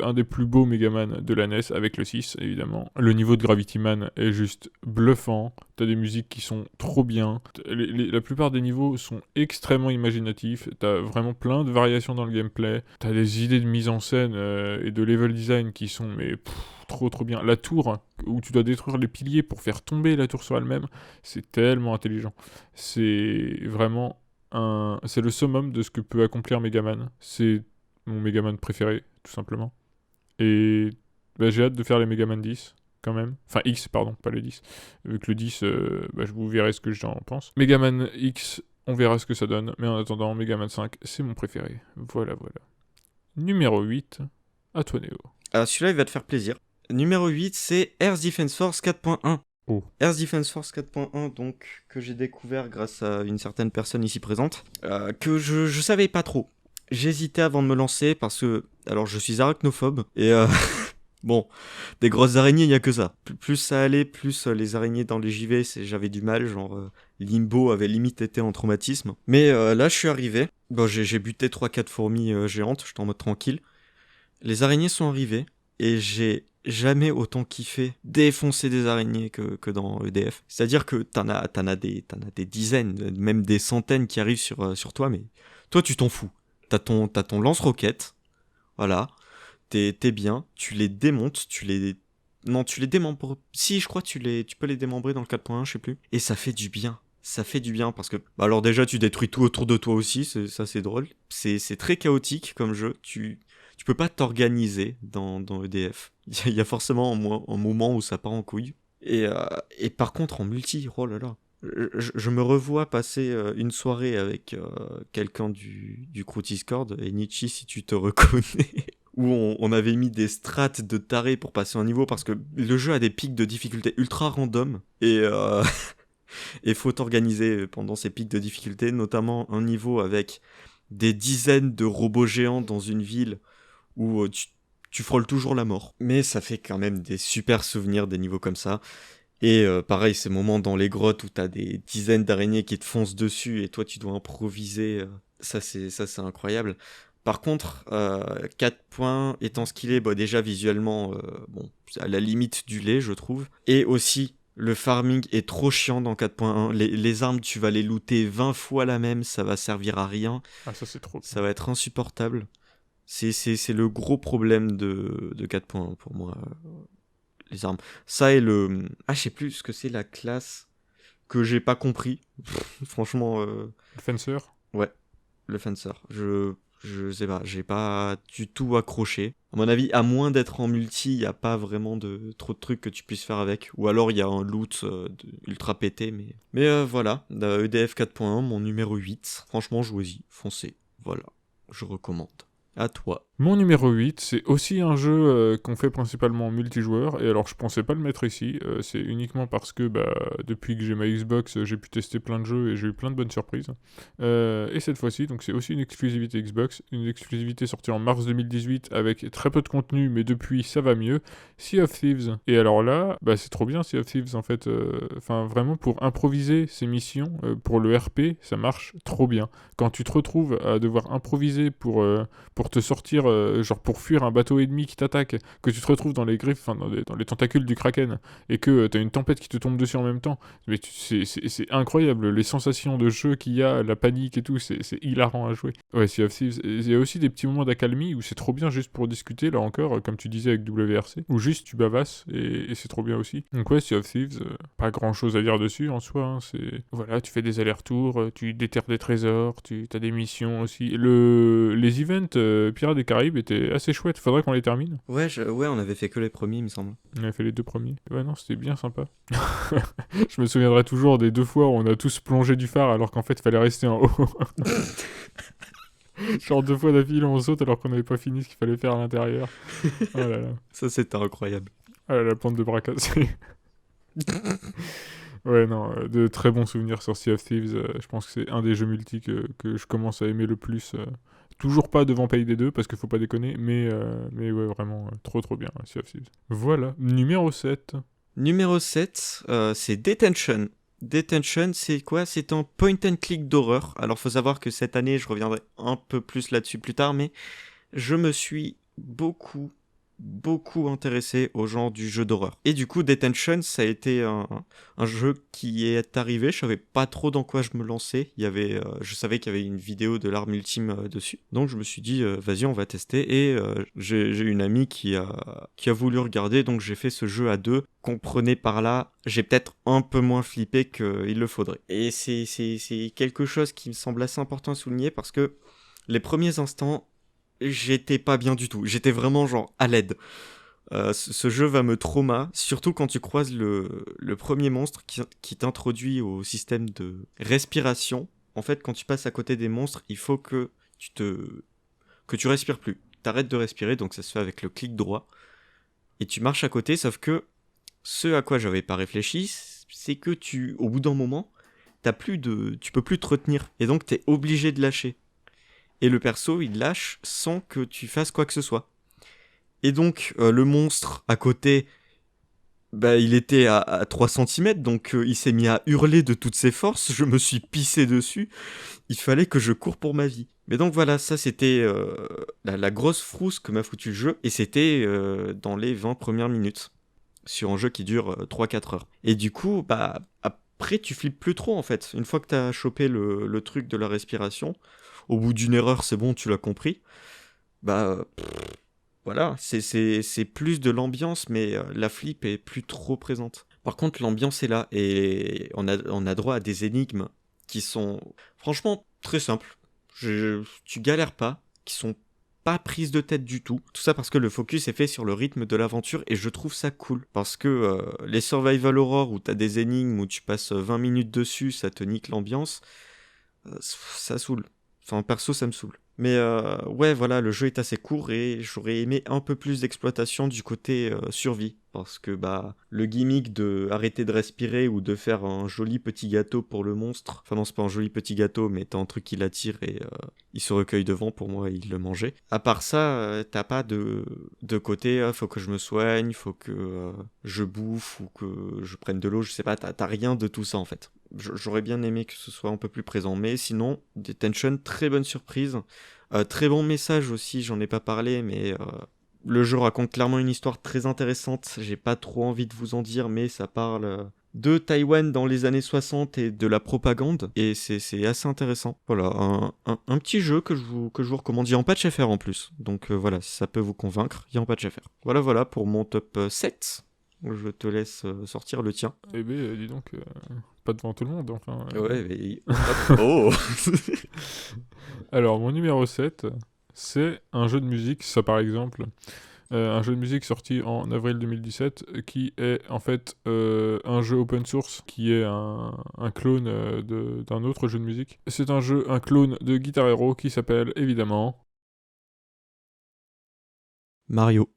un des plus beaux Megaman de la NES, avec le 6 évidemment. Le niveau de Gravity Man est juste bluffant, t'as des musiques qui sont trop bien, la plupart des niveaux sont extrêmement imaginatifs, t'as vraiment plein de variations dans le gameplay, t'as des idées de mise en scène et de level design qui sont trop bien. La tour, où tu dois détruire les piliers pour faire tomber la tour sur elle-même, c'est tellement intelligent. C'est vraiment c'est le summum de ce que peut accomplir Megaman. C'est mon Megaman préféré, tout simplement. Et j'ai hâte de faire les Megaman 10, quand même. Enfin, X, pardon, pas le 10. Vu que le 10, je vous verrai ce que j'en pense. Megaman X, on verra ce que ça donne. Mais en attendant, Megaman 5, c'est mon préféré. Voilà. Numéro 8, à toi Néo. Ah, celui-là, il va te faire plaisir. Numéro 8, c'est Air Defense Force 4.1. Oh. Air Defense Force 4.1, donc, que j'ai découvert grâce à une certaine personne ici présente, que je savais pas trop. J'hésitais avant de me lancer parce que, alors je suis arachnophobe, et bon, des grosses araignées, il n'y a que ça. Plus ça allait, plus les araignées dans les JV, j'avais du mal, genre Limbo avait limite été en traumatisme. Mais là, je suis arrivé, bon, j'ai buté 3-4 fourmis géantes, j'étais en mode tranquille. Les araignées sont arrivées, et j'ai jamais autant kiffé défoncer des araignées que dans EDF. C'est-à-dire que t'en as des dizaines, même des centaines qui arrivent sur toi, mais toi tu t'en fous. T'as ton lance-roquette, voilà, t'es bien, tu les démontes, non, tu les démembres. Si, je crois que tu peux les démembrer dans le 4.1, je sais plus. Et ça fait du bien. Ça fait du bien parce que, alors déjà, tu détruis tout autour de toi aussi, ça c'est drôle. C'est très chaotique comme jeu. Tu peux pas t'organiser dans EDF. Il y a forcément un moment où ça part en couille. Et par contre, en multi, oh là là. Je me revois passer une soirée avec quelqu'un du crew Discord, et Nietzsche, si tu te reconnais, où on avait mis des strats de taré pour passer un niveau, parce que le jeu a des pics de difficulté ultra random, et faut t'organiser pendant ces pics de difficulté, notamment un niveau avec des dizaines de robots géants dans une ville où tu frôles toujours la mort. Mais ça fait quand même des super souvenirs, des niveaux comme ça. Et pareil, ces moments dans les grottes où t'as des dizaines d'araignées qui te foncent dessus et toi tu dois improviser, ça c'est incroyable. Par contre, 4 points étant ce qu'il est, déjà visuellement, c'est à la limite du lait, je trouve. Et aussi, le farming est trop chiant dans 4.1. Les armes, tu vas les looter 20 fois la même, ça va servir à rien. Ah, ça c'est trop. Ça va être insupportable. C'est le gros problème de 4.1 pour moi, les armes. Ça et le... Ah, je sais plus ce que c'est la classe que j'ai pas compris. Franchement... Le Fencer. Ouais, le Fencer. Je sais pas, j'ai pas du tout accroché. À mon avis, à moins d'être en multi, il n'y a pas vraiment trop de trucs que tu puisses faire avec. Ou alors il y a un loot ultra pété, mais voilà, EDF 4.1, mon numéro 8. Franchement, jouez-y, foncez. Voilà, je recommande. À toi. Mon numéro 8, c'est aussi un jeu qu'on fait principalement en multijoueur, et alors je pensais pas le mettre ici, c'est uniquement parce que depuis que j'ai ma Xbox, j'ai pu tester plein de jeux et j'ai eu plein de bonnes surprises. Et cette fois-ci, donc c'est aussi une exclusivité Xbox, une exclusivité sortie en mars 2018 avec très peu de contenu, mais depuis ça va mieux, Sea of Thieves. Et alors là, c'est trop bien Sea of Thieves en fait, vraiment pour improviser ces missions, pour le RP, ça marche trop bien. Quand tu te retrouves à devoir improviser pour te sortir, genre pour fuir un bateau ennemi qui t'attaque, que tu te retrouves dans les griffes, dans les tentacules du kraken, et que t'as une tempête qui te tombe dessus en même temps, mais c'est incroyable, les sensations de jeu qu'il y a, la panique et tout, c'est hilarant à jouer. Ouais, Sea of Thieves, il y a aussi des petits moments d'accalmie où c'est trop bien juste pour discuter, là encore, comme tu disais avec WRC, où juste tu bavasses, et c'est trop bien aussi. Donc ouais, Sea of Thieves, pas grand chose à dire dessus en soi, hein, voilà, tu fais des allers-retours, tu déterres des trésors, t'as des missions aussi. Les events Pirates des Caraïbes Caraïbes étaient assez chouettes. Faudrait qu'on les termine. Ouais, ouais, on avait fait que les premiers, il me semble. On avait fait les 2 premiers. Ouais, non, c'était bien sympa. Je me souviendrai toujours des 2 fois où on a tous plongé du phare alors qu'en fait, il fallait rester en haut. Genre 2 fois d'affilée, on saute alors qu'on n'avait pas fini ce qu'il fallait faire à l'intérieur. Oh là là. Ça, c'était incroyable. Ah là, la plante de bras cassés. Ouais, non, de très bons souvenirs sur Sea of Thieves. Je pense que c'est un des jeux multi que je commence à aimer le plus. Toujours pas devant Payday 2, parce qu'il faut pas déconner, mais ouais, vraiment, trop trop bien, Sea of Thieves. Voilà, numéro 7. Numéro 7, c'est Detention. Detention, c'est quoi? C'est un point and click d'horreur. Alors, faut savoir que cette année, je reviendrai un peu plus là-dessus plus tard, mais je me suis beaucoup intéressé au genre du jeu d'horreur. Et du coup, Detention, ça a été un jeu qui est arrivé. Je savais pas trop dans quoi je me lançais. Je savais qu'il y avait une vidéo de l'Arme Ultime dessus. Donc je me suis dit, vas-y, on va tester. Et j'ai une amie qui a voulu regarder. Donc j'ai fait ce jeu à 2. Comprenez par là, j'ai peut-être un peu moins flippé qu'il le faudrait. Et c'est quelque chose qui me semble assez important à souligner parce que les premiers instants, j'étais pas bien du tout. J'étais vraiment genre à l'aide. Ce jeu va me trauma, surtout quand tu croises le premier monstre qui t'introduit au système de respiration. En fait, quand tu passes à côté des monstres, il faut que tu respires plus. T'arrêtes de respirer, donc ça se fait avec le clic droit. Et tu marches à côté, sauf que ce à quoi j'avais pas réfléchi, c'est que au bout d'un moment, tu peux plus te retenir. Et donc t'es obligé de lâcher. Et le perso, il lâche sans que tu fasses quoi que ce soit. Et donc, le monstre à côté, bah, il était à 3 cm, donc il s'est mis à hurler de toutes ses forces. Je me suis pissé dessus. Il fallait que je cours pour ma vie. Mais donc voilà, ça c'était la grosse frousse que m'a foutu le jeu. Et c'était dans les 20 premières minutes. Sur un jeu qui dure 3-4 heures. Et du coup, bah, après, tu flippes plus trop en fait. Une fois que t'as chopé le truc de la respiration, au bout d'une erreur, c'est bon, tu l'as compris. Bah, voilà, c'est plus de l'ambiance, mais la flip est plus trop présente. Par contre, l'ambiance est là, et on a droit à des énigmes qui sont franchement très simples. Tu galères pas, qui sont pas prises de tête du tout. Tout ça parce que le focus est fait sur le rythme de l'aventure, et je trouve ça cool. Parce que les survival horror où t'as des énigmes, où tu passes 20 minutes dessus, ça te nique l'ambiance, ça saoule. Enfin, perso, ça me saoule. Mais ouais, voilà, le jeu est assez court et j'aurais aimé un peu plus d'exploitation du côté survie. Parce que bah, le gimmick de arrêter de respirer ou de faire un joli petit gâteau pour le monstre. Enfin non, c'est pas un joli petit gâteau, mais t'as un truc qui l'attire et il se recueille devant. Pour moi, il le mangeait. À part ça, t'as pas de côté, faut que je me soigne, faut que je bouffe ou que je prenne de l'eau, je sais pas, t'as rien de tout ça en fait. J'aurais bien aimé que ce soit un peu plus présent, mais sinon, Detention, très bonne surprise. Très bon message aussi, j'en ai pas parlé, mais le jeu raconte clairement une histoire très intéressante. J'ai pas trop envie de vous en dire, mais ça parle de Taïwan dans les années 60 et de la propagande, et c'est assez intéressant. Voilà, un petit jeu que je vous recommande. Il y a en patch FR en plus, donc voilà, si ça peut vous convaincre, il y a en patch FR. Voilà pour mon top 7. Je te laisse sortir le tien. Eh ben, dis donc, pas devant tout le monde, enfin. Ouais, mais... Oh. Alors, mon numéro 7, c'est un jeu de musique, ça par exemple. Un jeu de musique sorti en avril 2017, qui est en fait un jeu open source, qui est un clone d'un autre jeu de musique. C'est un clone de Guitar Hero qui s'appelle évidemment... Mario.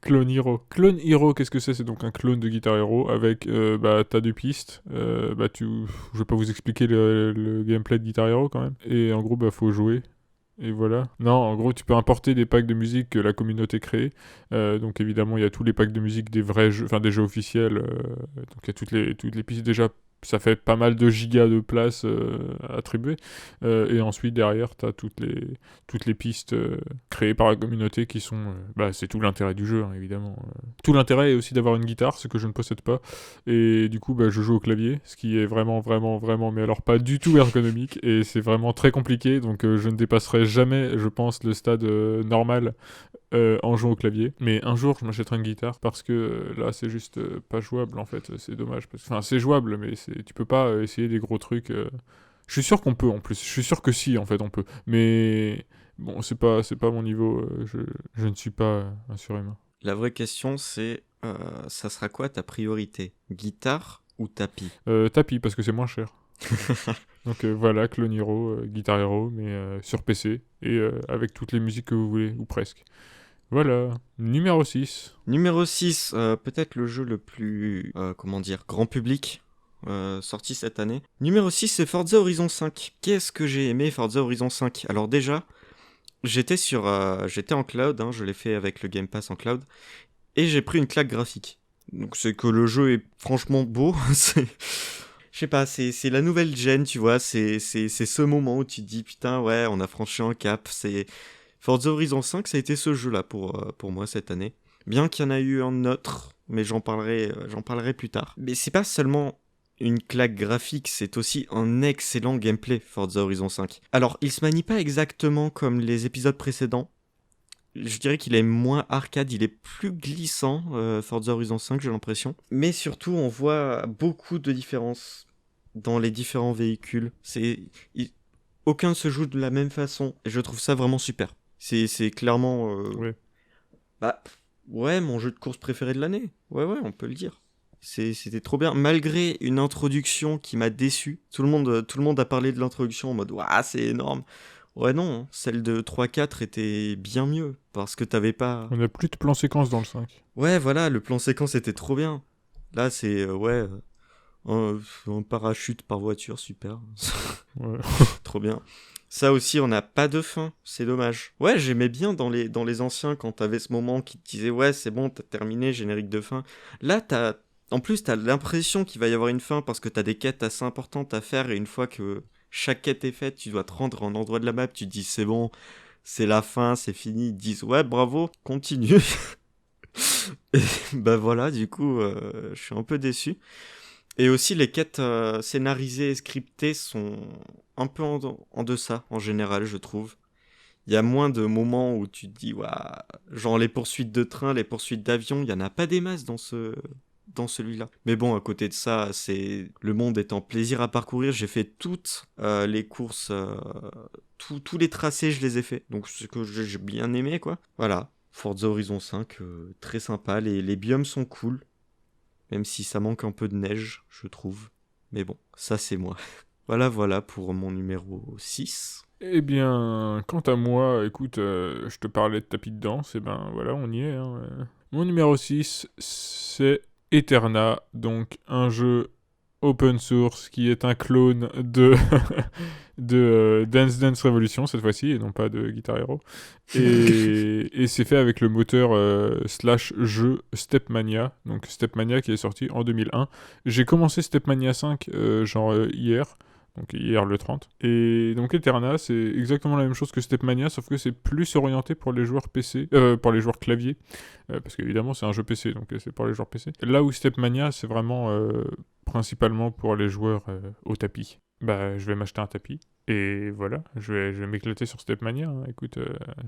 Clone Hero. Clone Hero, qu'est-ce que c'est? C'est donc un clone de Guitar Hero avec, t'as 2 pistes. Je vais pas vous expliquer le gameplay de Guitar Hero quand même. Et en gros, faut jouer. Et voilà. Non, en gros, tu peux importer des packs de musique que la communauté crée. Donc évidemment, il y a tous les packs de musique des vrais jeux, enfin des jeux officiels. Donc il y a toutes les pistes déjà. Ça fait pas mal de gigas de place attribuées. Et ensuite, derrière, t'as toutes les pistes créées par la communauté qui sont... c'est tout l'intérêt du jeu, hein, évidemment. Tout l'intérêt est aussi d'avoir une guitare, ce que je ne possède pas. Et du coup, je joue au clavier, ce qui est vraiment, vraiment, vraiment... Mais alors, pas du tout ergonomique. Et c'est vraiment très compliqué. Donc, je ne dépasserai jamais, je pense, le stade normal en jouant au clavier. Mais un jour, je m'achèterai une guitare parce que là, c'est juste pas jouable en fait. C'est dommage. Enfin, c'est jouable, mais tu peux pas essayer des gros trucs. Je Je suis sûr qu'on peut en plus. Je suis sûr que si, en fait, on peut. Mais bon, c'est pas mon niveau. Je ne suis pas un surhumain. La vraie question, c'est ça sera quoi ta priorité? Guitare ou tapis? Tapis, parce que c'est moins cher. Donc voilà, Clone Hero, Guitar Hero, mais sur PC, et avec toutes les musiques que vous voulez, ou presque. Voilà, numéro 6. Numéro 6, peut-être le jeu le plus, comment dire, grand public, sorti cette année. Numéro 6, c'est Forza Horizon 5. Qu'est-ce que j'ai aimé Forza Horizon 5? Alors déjà, j'étais en cloud, hein, je l'ai fait avec le Game Pass en cloud, et j'ai pris une claque graphique. Donc c'est que le jeu est franchement beau, je sais pas, c'est la nouvelle gen, tu vois, c'est ce moment où tu te dis, putain, ouais, on a franchi un cap, c'est... Forza Horizon 5, ça a été ce jeu-là pour moi cette année. Bien qu'il y en a eu un autre, mais j'en parlerai plus tard. Mais c'est pas seulement une claque graphique, c'est aussi un excellent gameplay, Forza Horizon 5. Alors, il se manie pas exactement comme les épisodes précédents. Je dirais qu'il est moins arcade, il est plus glissant, Forza Horizon 5, j'ai l'impression. Mais surtout, on voit beaucoup de différences dans les différents véhicules. Aucun ne se joue de la même façon, et je trouve ça vraiment super. C'est clairement... Ouais. Bah, ouais, mon jeu de course préféré de l'année. Ouais, on peut le dire. C'était trop bien. Malgré une introduction qui m'a déçu. Tout le monde a parlé de l'introduction en mode « Ouah, c'est énorme !» Ouais, non, hein, celle de 3-4 était bien mieux, parce que t'avais pas... On a plus de plan séquence dans le 5. Ouais, voilà, le plan séquence était trop bien. Là, c'est, un parachute par voiture, super. Ouais. Trop bien. Ça aussi, on n'a pas de fin, c'est dommage. Ouais, j'aimais bien dans les anciens quand t'avais ce moment qui te disait ouais, c'est bon, t'as terminé, générique de fin. Là, en plus, t'as l'impression qu'il va y avoir une fin parce que t'as des quêtes assez importantes à faire et une fois que chaque quête est faite, tu dois te rendre à un endroit de la map, tu te dis c'est bon, c'est la fin, c'est fini. Ils te disent ouais, bravo, continue. Et bah voilà, du coup, je suis un peu déçu. Et aussi, les quêtes scénarisées et scriptées sont un peu en deçà, en général, je trouve. Il y a moins de moments où tu te dis, waouh, genre les poursuites de train, les poursuites d'avion, il n'y en a pas des masses dans celui-là. Mais bon, à côté de ça, le monde étant plaisir à parcourir, j'ai fait toutes les courses, tous les tracés, je les ai fait. Donc, c'est que j'ai bien aimé, quoi. Voilà, Forza Horizon 5, très sympa, les biomes sont cool. Même si ça manque un peu de neige, je trouve. Mais bon, ça c'est moi. Voilà pour mon numéro 6. Eh bien, quant à moi, écoute, je te parlais de tapis de danse, et ben voilà, on y est. Hein. Mon numéro 6, c'est Eterna, donc un jeu open source qui est un clone de, de Dance Dance Revolution cette fois-ci, et non pas de Guitar Hero. Et c'est fait avec le moteur slash jeu Stepmania, donc Stepmania qui est sorti en 2001. J'ai commencé Stepmania 5 hier. Donc hier le 30. Et donc Eterna, c'est exactement la même chose que Stepmania, sauf que c'est plus orienté pour les joueurs PC, pour les joueurs clavier, parce qu'évidemment c'est un jeu PC, donc c'est pour les joueurs PC. Là où Stepmania, c'est vraiment principalement pour les joueurs au tapis. Bah, je vais m'acheter un tapis, et voilà, je vais m'éclater sur Stepmania, hein. Écoute,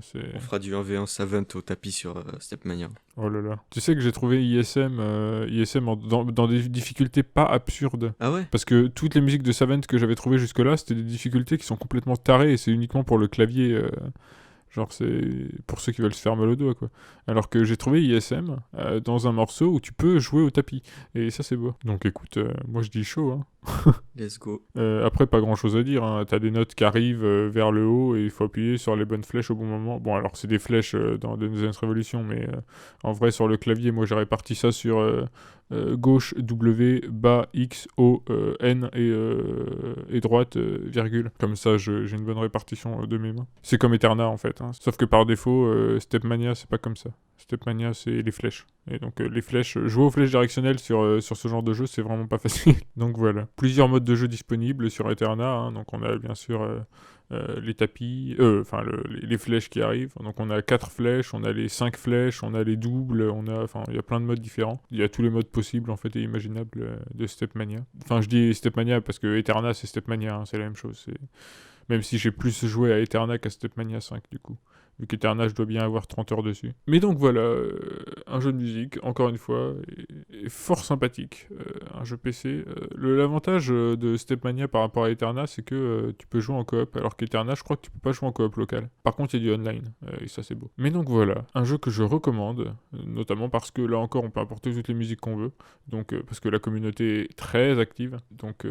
c'est... On fera du 1v1 Savant au tapis sur Stepmania. Oh là là. Tu sais que j'ai trouvé ISM dans des difficultés pas absurdes. Ah ouais? Parce que toutes les musiques de Savant que j'avais trouvées jusque-là, c'était des difficultés qui sont complètement tarées, et c'est uniquement pour le clavier. Genre, c'est pour ceux qui veulent se faire mal au doigt, quoi. Alors que j'ai trouvé ISM dans un morceau où tu peux jouer au tapis. Et ça, c'est beau. Donc écoute, moi je dis chaud, hein. Let's go. Après, pas grand chose à dire, hein. T'as des notes qui arrivent vers le haut et il faut appuyer sur les bonnes flèches au bon moment. Bon, alors c'est des flèches dans Dance Dance Revolution, mais en vrai, sur le clavier, moi j'ai réparti ça sur gauche W, bas X, O, N et droite virgule. Comme ça, j'ai une bonne répartition de mes mains. C'est comme Eterna en fait, hein. Sauf que par défaut, Stepmania, c'est pas comme ça. Stepmania, c'est les flèches. Et donc les flèches, jouer aux flèches directionnelles sur ce genre de jeu, c'est vraiment pas facile. Donc voilà. Plusieurs modes de jeu disponibles sur Eterna, hein. Donc on a bien sûr les tapis, les flèches qui arrivent. Donc on a 4 flèches, on a les 5 flèches, on a les doubles, il y a plein de modes différents. Il y a tous les modes possibles en fait et imaginables de Stepmania. Enfin je dis Stepmania parce que Eterna c'est Stepmania, hein, c'est la même chose. Même si j'ai plus joué à Eterna qu'à Stepmania 5 du coup. Vu qu'Eterna, je dois bien avoir 30 heures dessus. Mais donc voilà, un jeu de musique, encore une fois, et fort sympathique. Un jeu PC. L'avantage de Stepmania par rapport à Eterna, c'est que tu peux jouer en coop, alors qu'Eterna, je crois que tu peux pas jouer en coop local. Par contre, il y a du online, et ça c'est beau. Mais donc voilà, un jeu que je recommande, notamment parce que là encore, on peut apporter toutes les musiques qu'on veut, donc parce que la communauté est très active, donc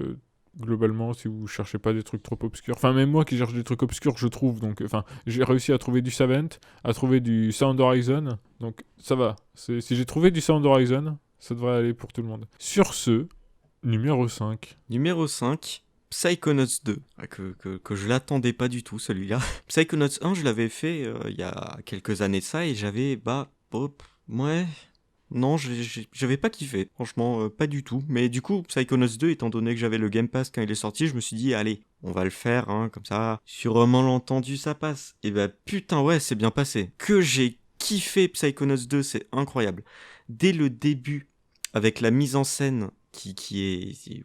globalement, si vous cherchez pas des trucs trop obscurs, enfin même moi qui cherche des trucs obscurs, je trouve, donc enfin j'ai réussi à trouver du Savant, à trouver du Sound Horizon, donc ça va. Si j'ai trouvé du Sound Horizon, ça devrait aller pour tout le monde. Sur ce, numéro 5. Numéro 5, Psychonauts 2, que je l'attendais pas du tout celui-là. Psychonauts 1, je l'avais fait il y a quelques années de ça et j'avais, ouais, non, j'avais pas kiffé, franchement, pas du tout. Mais du coup, Psychonauts 2, étant donné que j'avais le Game Pass quand il est sorti, je me suis dit, allez, on va le faire, hein, comme ça, sur un malentendu, ça passe. Et bah putain, ouais, c'est bien passé. Que j'ai kiffé Psychonauts 2, c'est incroyable. Dès le début, avec la mise en scène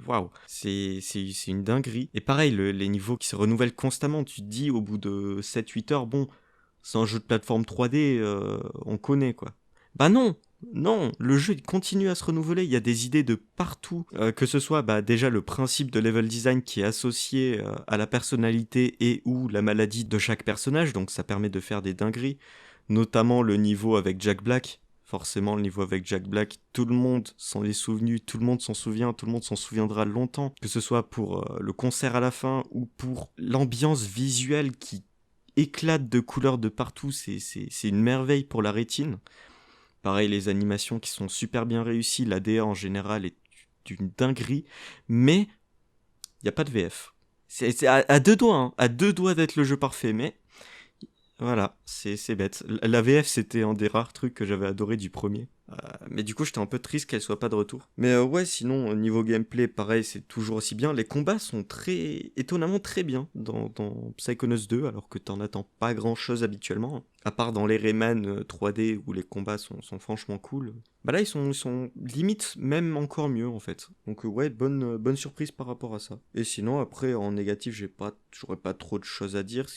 waouh, c'est une dinguerie. Et pareil, les niveaux qui se renouvellent constamment, tu te dis au bout de 7-8 heures, bon, c'est un jeu de plateforme 3D, on connaît quoi. Bah non, non, le jeu il continue à se renouveler, il y a des idées de partout, que ce soit déjà le principe de level design qui est associé à la personnalité et ou la maladie de chaque personnage, donc ça permet de faire des dingueries, notamment le niveau avec Jack Black. Forcément, le niveau avec Jack Black, tout le monde s'en est souvenu, tout le monde s'en souvient, tout le monde s'en souviendra longtemps, que ce soit pour le concert à la fin ou pour l'ambiance visuelle qui éclate de couleurs de partout, c'est une merveille pour la rétine. Pareil, les animations qui sont super bien réussies, l'ADA en général est d'une dinguerie, mais il n'y a pas de VF. C'est à deux doigts, hein, à deux doigts d'être le jeu parfait, mais voilà, c'est bête. La VF, c'était un des rares trucs que j'avais adoré du premier. Mais du coup, j'étais un peu triste qu'elle soit pas de retour. Mais ouais, sinon, au niveau gameplay, pareil, c'est toujours aussi bien. Les combats sont étonnamment très bien dans Psychonauts 2, alors que t'en attends pas grand-chose habituellement, hein. À part dans les Rayman 3D, où les combats sont franchement cool. Bah là, ils sont limite même encore mieux, en fait. Donc ouais, bonne surprise par rapport à ça. Et sinon, après, en négatif, j'aurais pas trop de choses à dire.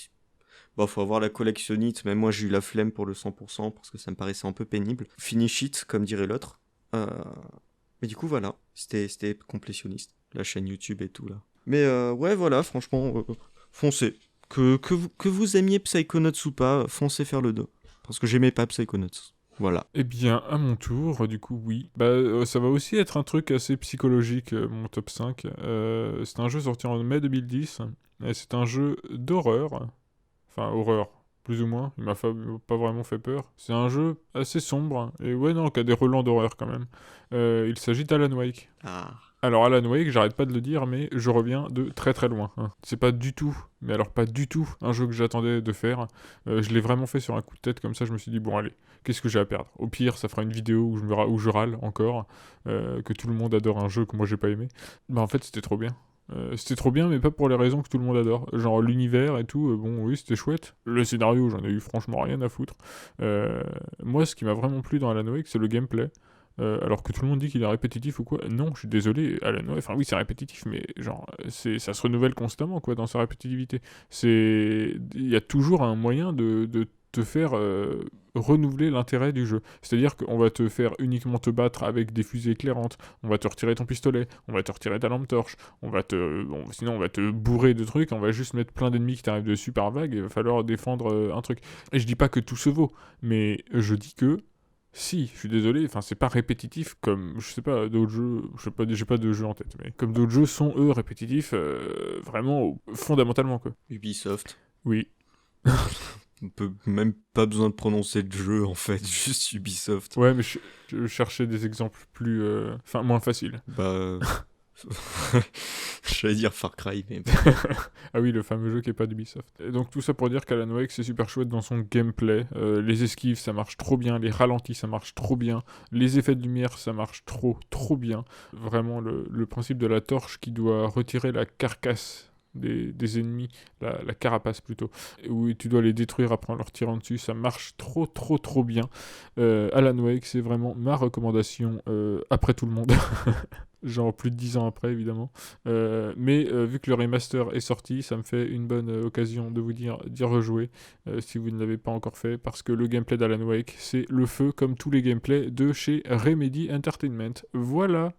Bon, faut avoir la collectionnite, même moi j'ai eu la flemme pour le 100% parce que ça me paraissait un peu pénible. Finish it, comme dirait l'autre. Mais du coup, voilà, c'était complétionniste, la chaîne YouTube et tout là. Mais ouais, voilà, franchement, foncez. Que vous aimiez Psychonauts ou pas, foncez faire le 2. Parce que j'aimais pas Psychonauts. Voilà. Eh bien, à mon tour, du coup, oui. Ça va aussi être un truc assez psychologique, mon top 5. C'est un jeu sorti en mai 2010. Et c'est un jeu d'horreur. Enfin, horreur, plus ou moins. Il m'a pas vraiment fait peur. C'est un jeu assez sombre. Et ouais, non, qui a des relents d'horreur quand même. Il s'agit d'Alan Wake. Ah. Alors Alan Wake, j'arrête pas de le dire, mais je reviens de très très loin, hein. C'est pas du tout, mais alors pas du tout, un jeu que j'attendais de faire. Je l'ai vraiment fait sur un coup de tête, comme ça je me suis dit, bon allez, qu'est-ce que j'ai à perdre? Au pire, ça fera une vidéo où je râle encore, que tout le monde adore un jeu que moi j'ai pas aimé. Bah en fait c'était trop bien. C'était trop bien, mais pas pour les raisons que tout le monde adore. Genre l'univers et tout, bon oui c'était chouette. Le scénario, j'en ai eu franchement rien à foutre. Moi ce qui m'a vraiment plu dans Alan Wake, c'est le gameplay. Alors que tout le monde dit qu'il est répétitif ou quoi. Non, je suis désolé, Alan Wake, enfin oui c'est répétitif, mais genre ça se renouvelle constamment quoi dans sa répétitivité. Il y a toujours un moyen de te faire renouveler l'intérêt du jeu. C'est-à-dire qu'on va te faire uniquement te battre avec des fusées éclairantes, on va te retirer ton pistolet, on va te retirer ta lampe torche, sinon on va te bourrer de trucs, on va juste mettre plein d'ennemis qui t'arrivent dessus par vague, et il va falloir défendre un truc. Et je dis pas que tout se vaut, mais je dis que si, je suis désolé, enfin c'est pas répétitif comme, je sais pas, d'autres jeux, j'ai pas de jeux en tête, mais comme d'autres jeux sont eux répétitifs, vraiment fondamentalement quoi. Ubisoft. Oui. On peut même pas besoin de prononcer le jeu en fait, juste Ubisoft. Ouais, mais je cherchais des exemples plus, moins faciles. J'allais dire Far Cry, mais... Ah oui, le fameux jeu qui est pas d'Ubisoft. Et donc tout ça pour dire qu'Alan Wake c'est super chouette dans son gameplay. Les esquives ça marche trop bien, les ralentis ça marche trop bien, les effets de lumière ça marche trop bien. Vraiment le principe de la torche qui doit retirer la carcasse des ennemis, la carapace plutôt, où tu dois les détruire après en leur tirant dessus, ça marche trop bien. Alan Wake c'est vraiment ma recommandation après tout le monde. genre plus de 10 ans après évidemment. Mais vu que le remaster est sorti, ça me fait une bonne occasion de vous dire d'y rejouer si vous ne l'avez pas encore fait, parce que le gameplay d'Alan Wake, c'est le feu comme tous les gameplays de chez Remedy Entertainment. Voilà.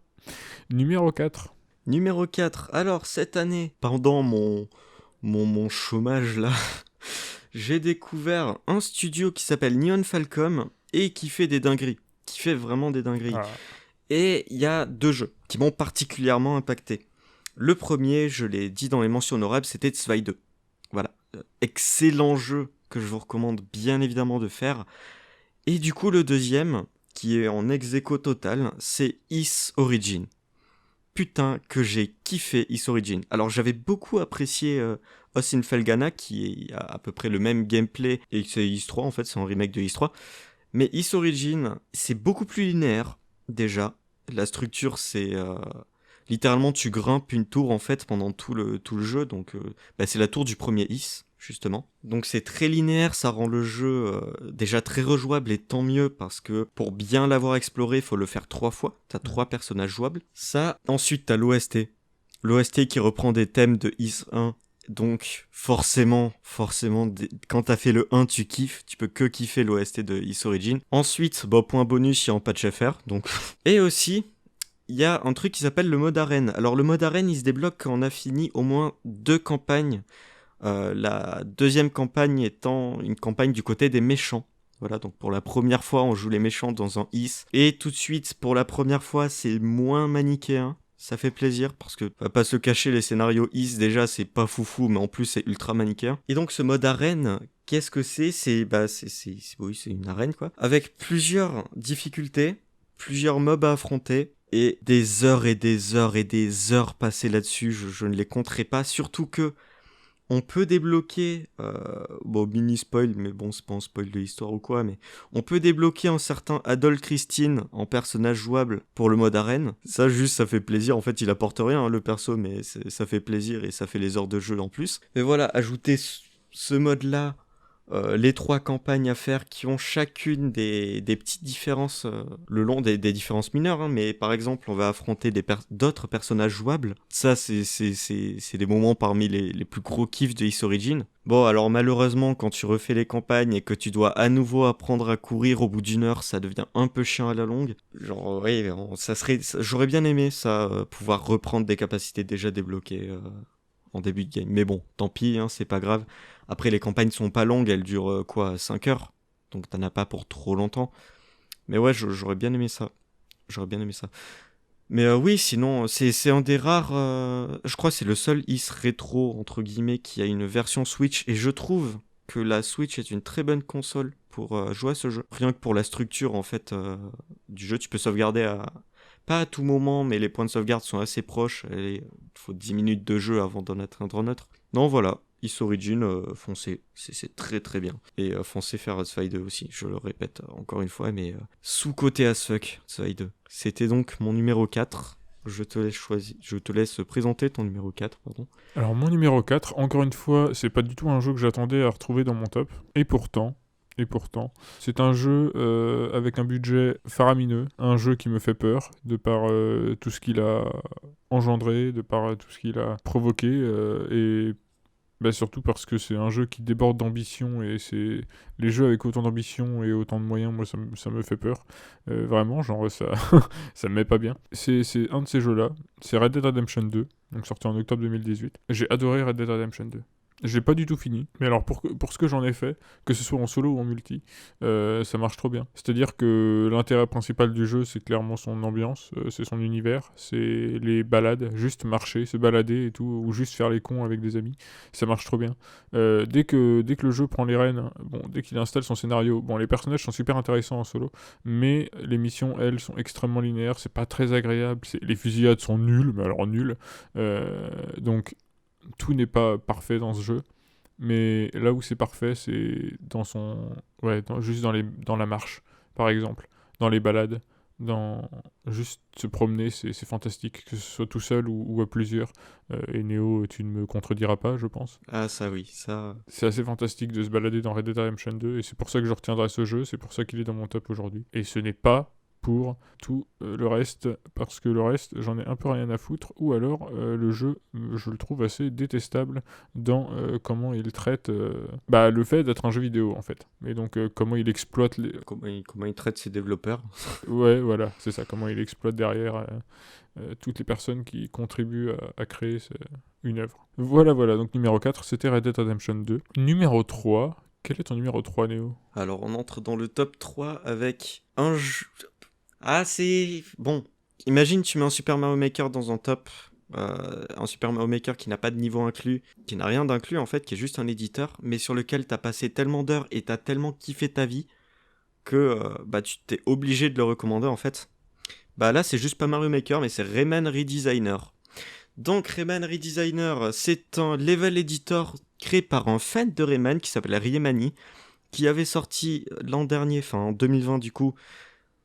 Numéro 4. Numéro 4. Alors, cette année, pendant mon chômage là, j'ai découvert un studio qui s'appelle Neon Falcom et qui fait des dingueries. Qui fait vraiment des dingueries. Ah. Et il y a 2 jeux qui m'ont particulièrement impacté. Le premier, je l'ai dit dans les mentions honorables, c'était Zwei 2. Voilà. Excellent jeu que je vous recommande bien évidemment de faire. Et du coup, le deuxième, qui est en ex-aequo total, c'est Is Origin. Putain que j'ai kiffé Is Origin. Alors j'avais beaucoup apprécié Os in Felghana, qui a à peu près le même gameplay, et c'est Is 3 en fait, c'est un remake de Is 3. Mais Is Origin, c'est beaucoup plus linéaire, déjà. La structure, c'est... littéralement, tu grimpes une tour, en fait, pendant tout le jeu. Donc, c'est la tour du premier Is, justement. Donc, c'est très linéaire, ça rend le jeu déjà très rejouable, et tant mieux, parce que pour bien l'avoir exploré, il faut le faire 3 fois. T'as 3 personnages jouables. Ça, ensuite, t'as l'OST. L'OST qui reprend des thèmes de Is 1. Donc forcément, quand t'as fait le 1, tu kiffes, tu peux que kiffer l'OST de Is Origin. Ensuite, point bonus, il y a en patch FR, donc... Et aussi, il y a un truc qui s'appelle le mode arène. Alors le mode arène, il se débloque quand on a fini au moins 2 campagnes. La deuxième campagne étant une campagne du côté des méchants. Voilà, donc pour la première fois, on joue les méchants dans un Is. Et tout de suite, pour la première fois, c'est moins manichéen. Ça fait plaisir parce que, va pas se cacher, les scénarios Is, déjà, c'est pas foufou, mais en plus, c'est ultra manichéen. Et donc, ce mode arène, qu'est-ce que c'est ? Oui, c'est une arène, quoi. Avec plusieurs difficultés, plusieurs mobs à affronter, et des heures et des heures et des heures passées là-dessus, je ne les compterai pas. Surtout que, on peut débloquer, mini spoil, mais bon, c'est pas un spoil de l'histoire ou quoi, mais on peut débloquer un certain Adol Christine en personnage jouable pour le mode arène. Ça, juste, ça fait plaisir. En fait, il apporte rien, hein, le perso, mais ça fait plaisir et ça fait les heures de jeu en plus. Mais voilà, ajouter ce mode-là, les 3 campagnes à faire qui ont chacune des petites différences le long des différences mineures, hein, mais par exemple on va affronter d'autres personnages jouables. Ça c'est des moments parmi les plus gros kiffs de Is Origin. Bon, alors malheureusement quand tu refais les campagnes et que tu dois à nouveau apprendre à courir au bout d'une heure, ça devient un peu chiant à la longue. Genre ouais, j'aurais bien aimé ça, pouvoir reprendre des capacités déjà débloquées en début de game. Mais bon, tant pis, hein, c'est pas grave. Après, les campagnes sont pas longues, elles durent 5 heures. Donc t'en as pas pour trop longtemps. Mais ouais, j'aurais bien aimé ça. J'aurais bien aimé ça. Mais oui, sinon, c'est un des rares... je crois que c'est le seul Is rétro, entre guillemets, qui a une version Switch. Et je trouve que la Switch est une très bonne console pour jouer à ce jeu. Rien que pour la structure, en fait, du jeu. Tu peux sauvegarder pas à tout moment, mais les points de sauvegarde sont assez proches. Il faut 10 minutes de jeu avant d'en atteindre un autre. Non, voilà. Is Origin, foncez, c'est très très bien. Et foncez faire Zwei 2 aussi, je le répète encore une fois, mais sous-côté as fuck, Zwei 2. C'était donc mon numéro 4. Je te laisse présenter ton numéro 4, pardon. Alors mon numéro 4, encore une fois, c'est pas du tout un jeu que j'attendais à retrouver dans mon top. Et pourtant, c'est un jeu avec un budget faramineux, un jeu qui me fait peur, de par tout ce qu'il a engendré, de par tout ce qu'il a provoqué, et surtout parce que c'est un jeu qui déborde d'ambition, et c'est les jeux avec autant d'ambition et autant de moyens, moi ça me fait peur. Vraiment, genre ça, ça me met pas bien. C'est un de ces jeux-là, c'est Red Dead Redemption 2, donc sorti en octobre 2018. J'ai adoré Red Dead Redemption 2. Je l'ai pas du tout fini, mais alors pour ce que j'en ai fait, que ce soit en solo ou en multi, ça marche trop bien. C'est-à-dire que l'intérêt principal du jeu, c'est clairement son ambiance, c'est son univers, c'est les balades, juste marcher, se balader et tout, ou juste faire les cons avec des amis, ça marche trop bien. Dès que le jeu prend les rênes, dès qu'il installe son scénario, les personnages sont super intéressants en solo, mais les missions, elles, sont extrêmement linéaires, c'est pas très agréable, les fusillades sont nulles, mais alors nulles, donc tout n'est pas parfait dans ce jeu, mais là où c'est parfait, c'est dans juste dans la marche, par exemple, dans les balades, dans juste se promener, c'est fantastique, que ce soit tout seul ou à plusieurs. Et Néo, tu ne me contrediras pas, je pense. Ah ça oui, ça... C'est assez fantastique de se balader dans Red Dead Redemption 2, et c'est pour ça que je retiendrai ce jeu, c'est pour ça qu'il est dans mon top aujourd'hui. Et ce n'est pas pour tout le reste, parce que le reste, j'en ai un peu rien à foutre, ou alors le jeu, je le trouve assez détestable dans comment il traite le fait d'être un jeu vidéo, en fait. Et donc, comment il exploite les... Comment il traite ses développeurs. Ouais, voilà, c'est ça, comment il exploite derrière toutes les personnes qui contribuent à créer une œuvre. Voilà, donc numéro 4, c'était Red Dead Redemption 2. Numéro 3, quel est ton numéro 3, Néo ? Alors, on entre dans le top 3 avec un jeu... Ah, c'est... Bon, imagine tu mets un Super Mario Maker dans un top... un Super Mario Maker qui n'a pas de niveau inclus, qui n'a rien d'inclus en fait, qui est juste un éditeur, mais sur lequel t'as passé tellement d'heures et t'as tellement kiffé ta vie que tu t'es obligé de le recommander en fait. Là c'est juste pas Mario Maker, mais c'est Rayman Redesigner. Donc Rayman Redesigner, c'est un level editor créé par un fan de Rayman qui s'appelle Riemani, qui avait sorti l'an dernier, enfin en 2020 du coup,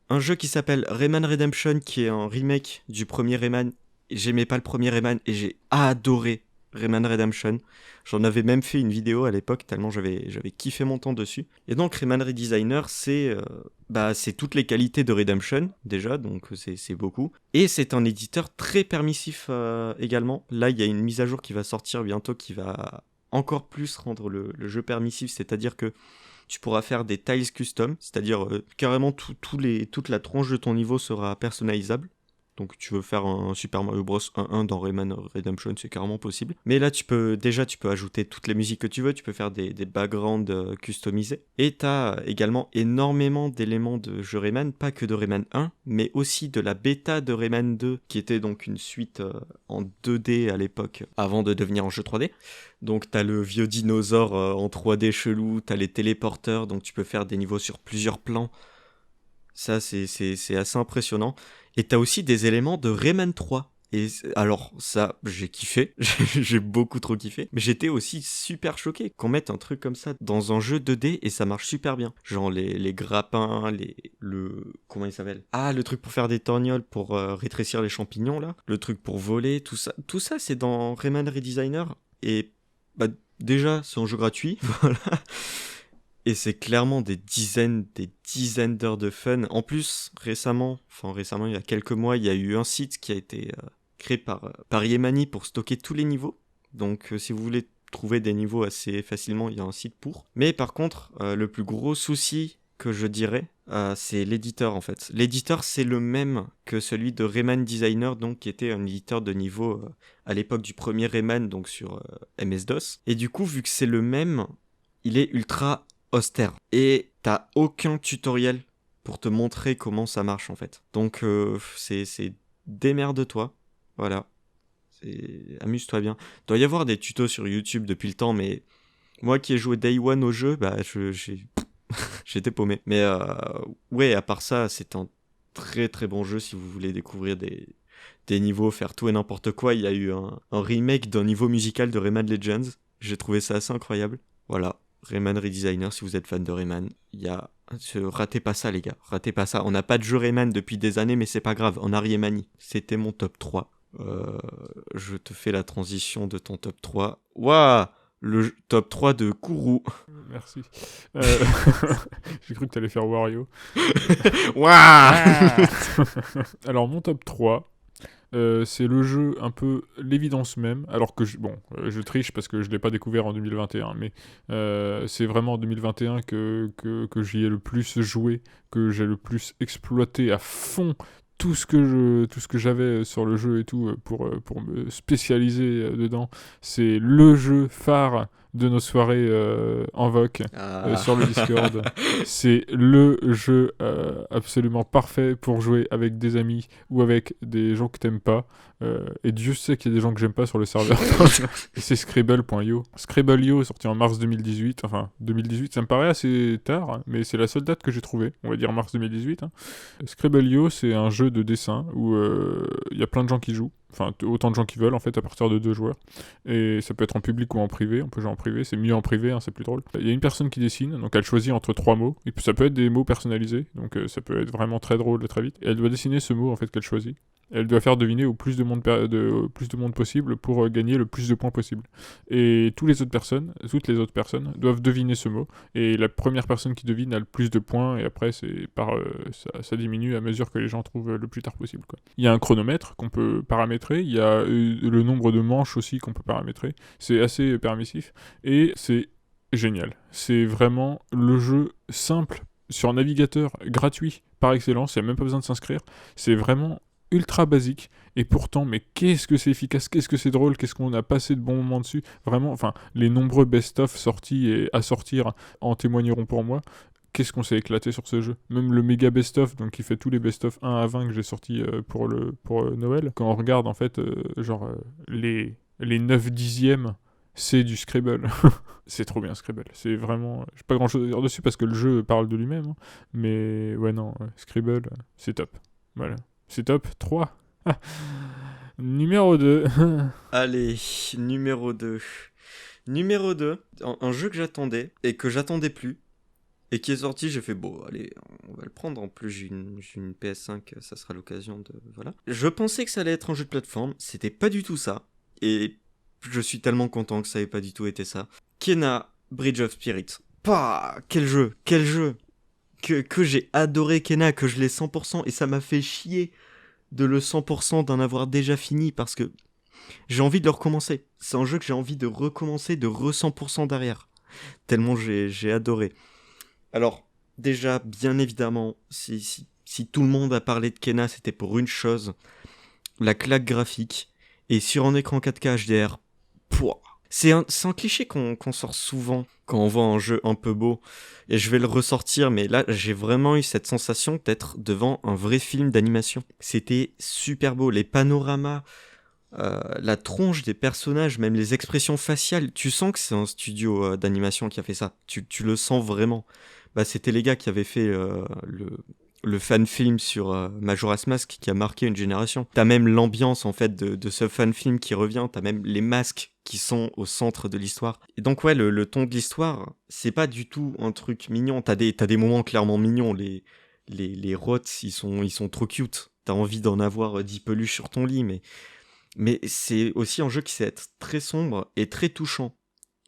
un jeu qui s'appelle Rayman Redemption, qui est un remake du premier Rayman. J'aimais pas le premier Rayman et j'ai adoré Rayman Redemption. J'en avais même fait une vidéo à l'époque tellement j'avais kiffé mon temps dessus. Et donc Rayman Redesigner, c'est toutes les qualités de Redemption déjà, donc c'est beaucoup. Et c'est un éditeur très permissif également. Là, il y a une mise à jour qui va sortir bientôt qui va encore plus rendre le jeu permissif, c'est-à-dire que tu pourras faire des tiles custom, c'est-à-dire carrément toute la tronche de ton niveau sera personnalisable. Donc tu veux faire un Super Mario Bros 1-1 dans Rayman Redemption, c'est carrément possible. Mais là tu peux ajouter toutes les musiques que tu veux, tu peux faire des backgrounds customisés. Et tu as également énormément d'éléments de jeu Rayman, pas que de Rayman 1, mais aussi de la bêta de Rayman 2, qui était donc une suite en 2D à l'époque, avant de devenir en jeu 3D. Donc t'as le vieux dinosaure en 3D chelou, t'as les téléporteurs, donc tu peux faire des niveaux sur plusieurs plans. Ça c'est assez impressionnant. Et t'as aussi des éléments de Rayman 3. Et alors ça, j'ai kiffé, j'ai beaucoup trop kiffé. Mais j'étais aussi super choqué qu'on mette un truc comme ça dans un jeu 2D et ça marche super bien. Genre les grappins, comment il s'appelle ? Ah, le truc pour faire des torgnoles, pour rétrécir les champignons là. Le truc pour voler, tout ça c'est dans Rayman Redesigner. Et déjà, c'est un jeu gratuit, voilà. Et c'est clairement des dizaines d'heures de fun. En plus, récemment, il y a quelques mois, il y a eu un site qui a été créé par Yemani pour stocker tous les niveaux. Donc si vous voulez trouver des niveaux assez facilement, il y a un site pour. Mais par contre, le plus gros souci que je dirais, c'est l'éditeur en fait. L'éditeur, c'est le même que celui de Rayman Designer, donc qui était un éditeur de niveau à l'époque du premier Rayman, donc sur MS-DOS. Et du coup, vu que c'est le même, il est ultra austère. Et t'as aucun tutoriel pour te montrer comment ça marche en fait. Donc c'est démerde-toi. Voilà. Amuse-toi bien. Il doit y avoir des tutos sur YouTube depuis le temps, mais moi qui ai joué Day One au jeu, j'étais paumé. Mais ouais, à part ça, c'est un très très bon jeu si vous voulez découvrir des niveaux, faire tout et n'importe quoi. Il y a eu un remake d'un niveau musical de Rayman Legends. J'ai trouvé ça assez incroyable. Voilà. Rayman Redesigner, si vous êtes fan de Rayman, ratez pas ça les gars, ratez pas ça. On n'a pas de jeu Rayman depuis des années, mais c'est pas grave, on a Riemani. C'était mon top 3. Je te fais la transition de ton top 3. Waouh, le top 3 de Kourou. Merci. J'ai cru que t'allais faire Wario. Waouh. Alors mon top 3... c'est le jeu un peu l'évidence même, alors que je triche parce que je l'ai pas découvert en 2021, mais c'est vraiment en 2021 que j'y ai le plus joué, que j'ai le plus exploité à fond tout ce que j'avais sur le jeu et tout pour me spécialiser dedans. C'est le jeu phare de nos soirées en VOC sur le Discord. C'est le jeu absolument parfait pour jouer avec des amis ou avec des gens que t'aimes pas. Et Dieu sait qu'il y a des gens que j'aime pas sur le serveur. Et c'est Scribble.io. Scribble.io est sorti en mars 2018. Enfin, 2018, ça me paraît assez tard, hein, mais c'est la seule date que j'ai trouvée. On va dire mars 2018. Hein. Scribble.io, c'est un jeu de dessin où il y a plein de gens qui jouent. Enfin, autant de gens qui veulent, en fait, à partir de 2 joueurs. Et ça peut être en public ou en privé. On peut jouer en privé, c'est mieux en privé, hein, c'est plus drôle. Il y a une personne qui dessine, donc elle choisit entre 3 mots. Et ça peut être des mots personnalisés, donc ça peut être vraiment très drôle très vite. Et elle doit dessiner ce mot, en fait, qu'elle choisit. Elle doit faire deviner au plus de monde, plus de monde possible pour gagner le plus de points possible. Et toutes les autres personnes doivent deviner ce mot. Et la première personne qui devine a le plus de points. Et après, ça diminue à mesure que les gens trouvent le plus tard possible, quoi. Il y a un chronomètre qu'on peut paramétrer. Il y a le nombre de manches aussi qu'on peut paramétrer. C'est assez permissif. Et c'est génial. C'est vraiment le jeu simple sur un navigateur gratuit par excellence. Il n'y a même pas besoin de s'inscrire. C'est vraiment ultra basique, et pourtant, mais qu'est-ce que c'est efficace, qu'est-ce que c'est drôle, qu'est-ce qu'on a passé de bons moments dessus, vraiment, enfin, les nombreux best-of sortis et à sortir en témoigneront pour moi. Qu'est-ce qu'on s'est éclaté sur ce jeu. Même le méga best-of, donc qui fait tous les best-of 1 à 20 que j'ai sortis pour Noël, quand on regarde en fait, les 9 dixièmes, c'est du Scribble. C'est trop bien Scribble. C'est vraiment... J'ai pas grand chose à dire dessus parce que le jeu parle de lui-même, hein. Mais ouais, non, Scribble, c'est top. Voilà. C'est top. 3. Numéro 2. Allez, numéro 2. Numéro 2, un jeu que j'attendais et que j'attendais plus. Et qui est sorti, j'ai fait bon, allez, on va le prendre. En plus, j'ai une PS5, ça sera l'occasion de... Voilà. Je pensais que ça allait être un jeu de plateforme, c'était pas du tout ça. Et je suis tellement content que ça ait pas du tout été ça. Kena Bridge of Spirits. Pah, quel jeu, quel jeu. Que j'ai adoré Kena, que je l'ai 100%, et ça m'a fait chier de le 100% d'en avoir déjà fini, parce que j'ai envie de le recommencer. C'est un jeu que j'ai envie de recommencer, de re-100% derrière. Tellement j'ai adoré. Alors, déjà, bien évidemment, si tout le monde a parlé de Kena, c'était pour une chose, la claque graphique, et sur un écran 4K HDR, pouah. C'est un cliché qu'on sort souvent quand on voit un jeu un peu beau, et je vais le ressortir, mais là, j'ai vraiment eu cette sensation d'être devant un vrai film d'animation. C'était super beau, les panoramas, la tronche des personnages, même les expressions faciales, tu sens que c'est un studio d'animation qui a fait ça, tu le sens vraiment. Bah, c'était les gars qui avaient fait le fan film sur Majora's Mask qui a marqué une génération. T'as même l'ambiance en fait de ce fan film qui revient, t'as même les masques qui sont au centre de l'histoire. Et donc ouais, le ton de l'histoire, c'est pas du tout un truc mignon. T'as des moments clairement mignons, les rots, ils sont trop cute. T'as envie d'en avoir 10 peluches sur ton lit, mais c'est aussi un jeu qui sait être très sombre et très touchant.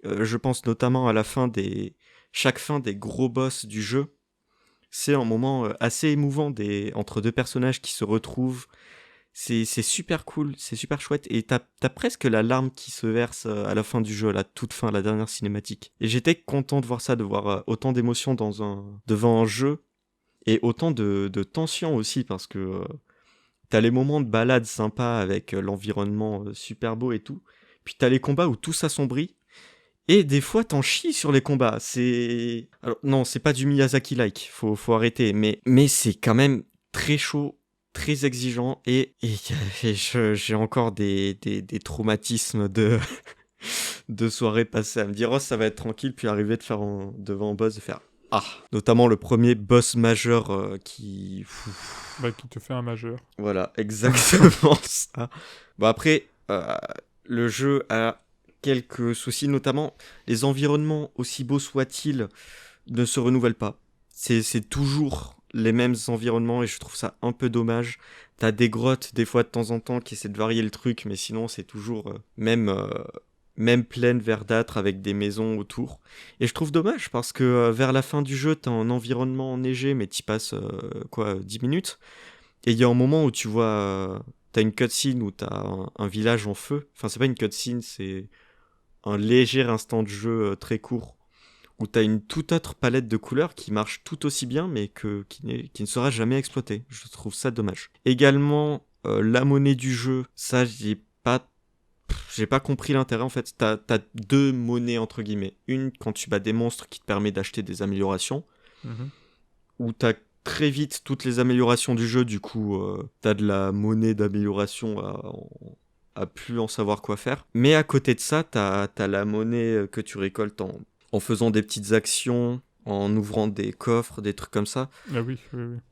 Je pense notamment à chaque fin des gros boss du jeu. C'est un moment assez émouvant entre deux personnages qui se retrouvent. C'est super cool, c'est super chouette. Et t'as presque la larme qui se verse à la fin du jeu, à la toute fin, la dernière cinématique. Et j'étais content de voir ça, de voir autant d'émotions devant un jeu. Et autant de tension aussi, parce que t'as les moments de balade sympas avec l'environnement super beau et tout. Puis t'as les combats où tout s'assombrit. Et des fois, t'en chies sur les combats. Alors, non, c'est pas du Miyazaki-like, faut arrêter. Mais c'est quand même très chaud, très exigeant. Et j'ai encore des traumatismes de soirées passées à me dire, oh, ça va être tranquille, puis arriver devant un boss et faire, ah. Notamment le premier boss majeur qui... Bah, qui te fait un majeur. Voilà, exactement ça. Bon, après, le jeu a quelques soucis, notamment les environnements, aussi beaux soient-ils, ne se renouvellent pas. C'est toujours les mêmes environnements et je trouve ça un peu dommage. T'as des grottes des fois de temps en temps qui essaient de varier le truc, mais sinon c'est toujours même plaine verdâtre avec des maisons autour. Et je trouve dommage parce que vers la fin du jeu, t'as un environnement enneigé, mais t'y passes 10 minutes. Et il y a un moment où tu vois... t'as une cutscene où t'as un village en feu. Enfin, c'est pas une cutscene, c'est un léger instant de jeu très court où t'as une toute autre palette de couleurs qui marche tout aussi bien mais qui ne sera jamais exploitée. Je trouve ça dommage. Également, la monnaie du jeu, ça j'ai pas compris l'intérêt en fait. T'as deux monnaies entre guillemets. Une quand tu bats des monstres qui te permet d'acheter des améliorations, où t'as très vite toutes les améliorations du jeu, du coup t'as de la monnaie d'amélioration à plus en savoir quoi faire. Mais à côté de ça, t'as la monnaie que tu récoltes en faisant des petites actions, en ouvrant des coffres, des trucs comme ça. Ah oui.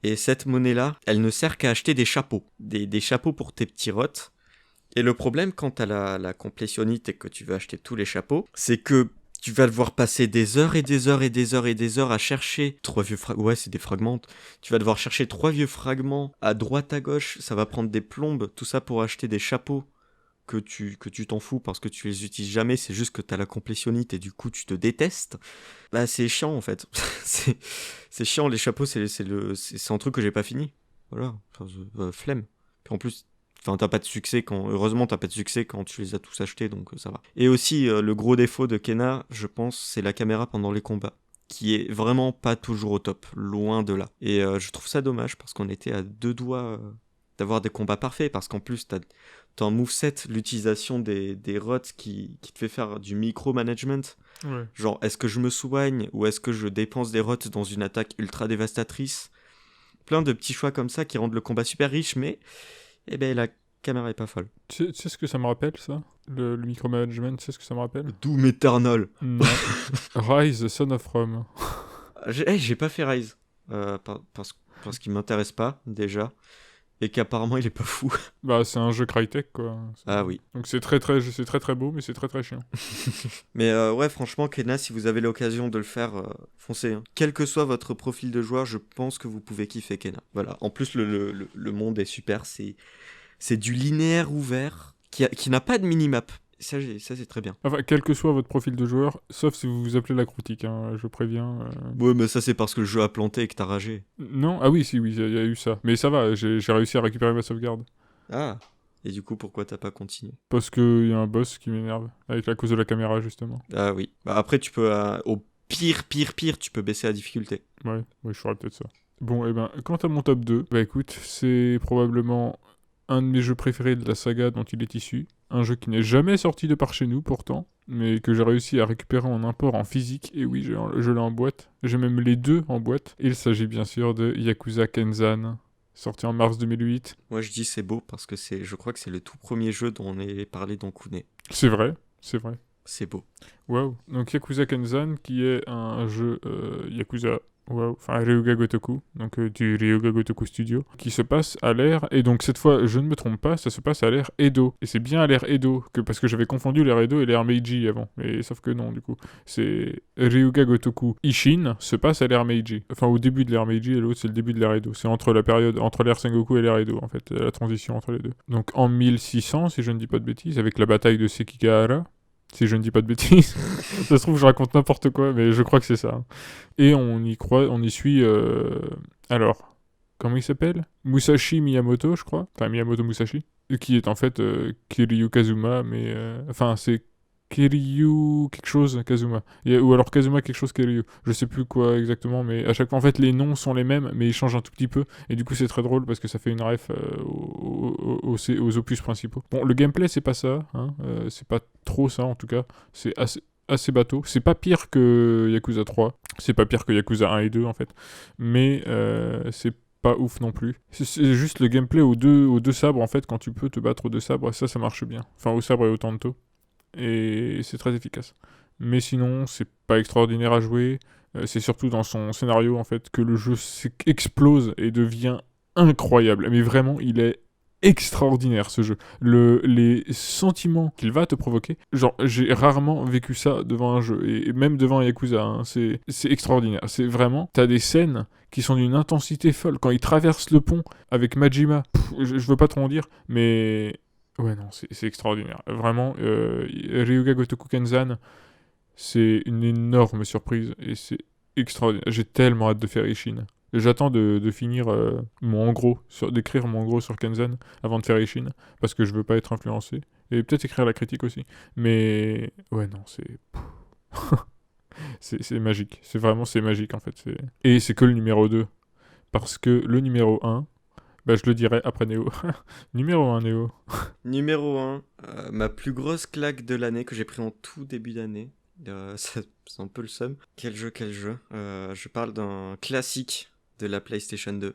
Et cette monnaie-là, elle ne sert qu'à acheter des chapeaux. Des chapeaux pour tes petits rots. Et le problème quand t'as la complétionnite et que tu veux acheter tous les chapeaux, c'est que Tu vas devoir passer des heures et des heures et des heures et des heures à chercher trois vieux fragments. Ouais, c'est des fragments. Tu vas devoir chercher trois vieux fragments à droite, à gauche. Ça va prendre des plombes. Tout ça pour acheter des chapeaux que tu t'en fous parce que tu les utilises jamais. C'est juste que t'as la complétionnite et du coup tu te détestes. Bah, c'est chiant en fait. c'est chiant. Les chapeaux, c'est un truc que j'ai pas fini. Voilà. Enfin, flemme. Puis en plus, enfin, t'as pas de succès quand. Heureusement, t'as pas de succès quand tu les as tous achetés, donc ça va. Et aussi, le gros défaut de Kena, je pense, c'est la caméra pendant les combats, qui est vraiment pas toujours au top, loin de là. Et je trouve ça dommage parce qu'on était à deux doigts d'avoir des combats parfaits, parce qu'en plus, t'as en moveset l'utilisation des rots qui te fait faire du micro-management. Ouais. Genre, est-ce que je me soigne ou est-ce que je dépense des rots dans une attaque ultra dévastatrice? Plein de petits choix comme ça qui rendent le combat super riche, mais eh ben, la caméra est pas folle. Tu sais ce que ça me rappelle, ça? Le micromanagement, tu sais ce que ça me rappelle? Doom Eternal. Non. Rise, Son of Rome. J'ai pas fait Rise. Parce qu'il m'intéresse pas, déjà. Et qu'apparemment, il est pas fou. Bah, c'est un jeu Crytek, quoi. Ah oui. Donc c'est très très beau, mais c'est très très chiant. Mais ouais, franchement, Kena, si vous avez l'occasion de le faire, foncez. Hein. Quel que soit votre profil de joueur, je pense que vous pouvez kiffer Kena. Voilà. En plus, le monde est super. C'est du linéaire ouvert qui n'a pas de minimap. Ça, c'est très bien. Enfin, quel que soit votre profil de joueur, sauf si vous vous appelez la Croûtique, hein, je préviens. Ouais, mais ça, c'est parce que le jeu a planté et que t'as ragé. Non? Ah oui, si, oui, il y a eu ça. Mais ça va, j'ai réussi à récupérer ma sauvegarde. Ah. Et du coup, pourquoi t'as pas continué? Parce qu'il y a un boss qui m'énerve, avec la cause de la caméra, justement. Ah oui. Bah après, tu peux, au pire, tu peux baisser la difficulté. Ouais, je ferai peut-être ça. Bon, et ben, quant à mon top 2, bah écoute, c'est probablement un de mes jeux préférés de la saga dont il est issu. Un jeu qui n'est jamais sorti de par chez nous, pourtant, mais que j'ai réussi à récupérer en import en physique. Et oui, je l'ai en boîte. J'ai même les deux en boîte. Il s'agit bien sûr de Yakuza Kenzan, sorti en mars 2008. Moi, je dis c'est beau parce que je crois que c'est le tout premier jeu dont on est parlé dans Kune. C'est vrai, c'est vrai. C'est beau. Waouh. Donc Yakuza Kenzan, qui est un jeu Yakuza, waouh, enfin Ryuga Gotoku, donc du Ryuga Gotoku Studio, qui se passe à l'ère, et donc cette fois, je ne me trompe pas, ça se passe à l'ère Edo. Et c'est bien à l'ère Edo, parce que j'avais confondu l'ère Edo et l'ère Meiji avant, mais sauf que non, du coup. C'est Ryuga Gotoku Ishin se passe à l'ère Meiji. Enfin, au début de l'ère Meiji, et l'autre, c'est le début de l'ère Edo. C'est entre la période, entre l'ère Sengoku et l'ère Edo, en fait, la transition entre les deux. Donc en 1600, si je ne dis pas de bêtises, avec la bataille de Sekigahara, si je ne dis pas de bêtises. Ça se trouve, je raconte n'importe quoi, mais je crois que c'est ça. Et on y suit. Alors, comment il s'appelle? Musashi Miyamoto, je crois. Enfin, Miyamoto Musashi. Qui est en fait Kiryu Kazuma, mais. Enfin, c'est Kiryu quelque chose Kazuma. Ou alors Kazuma quelque chose Kiryu. Je sais plus quoi exactement, mais à chaque fois, en fait, les noms sont les mêmes, mais ils changent un tout petit peu. Et du coup, c'est très drôle parce que ça fait une ref aux opus principaux. Bon, le gameplay, c'est pas ça. Hein, c'est pas trop ça, en tout cas. C'est assez bateau. C'est pas pire que Yakuza 3. C'est pas pire que Yakuza 1 et 2, en fait. Mais c'est pas ouf non plus. C'est juste le gameplay aux deux sabres, en fait, quand tu peux te battre aux deux sabres, ça marche bien. Enfin, au sabre et au tanto. Et c'est très efficace. Mais sinon, c'est pas extraordinaire à jouer. C'est surtout dans son scénario, en fait, que le jeu explose et devient incroyable. Mais vraiment, il est extraordinaire, ce jeu. Les sentiments qu'il va te provoquer, genre, j'ai rarement vécu ça devant un jeu, et même devant Yakuza, hein, c'est extraordinaire. C'est vraiment, t'as des scènes qui sont d'une intensité folle. Quand il traverse le pont avec Majima, je veux pas trop en dire, mais ouais, non, c'est extraordinaire. Vraiment, Ryuga Gotoku Kenzan, c'est une énorme surprise et c'est extraordinaire. J'ai tellement hâte de faire Ishin. J'attends de finir d'écrire mon en gros sur Kenzan avant de faire Ishin, parce que je veux pas être influencé. Et peut-être écrire la critique aussi. Mais ouais, non, c'est magique. C'est magique en fait. Et c'est que le numéro 2. Parce que le numéro 1, bah, je le dirai après Néo. Numéro 1, Néo. Numéro 1, ma plus grosse claque de l'année que j'ai pris en tout début d'année. C'est un peu le seum. Quel jeu? Je parle d'un classique de la PlayStation 2.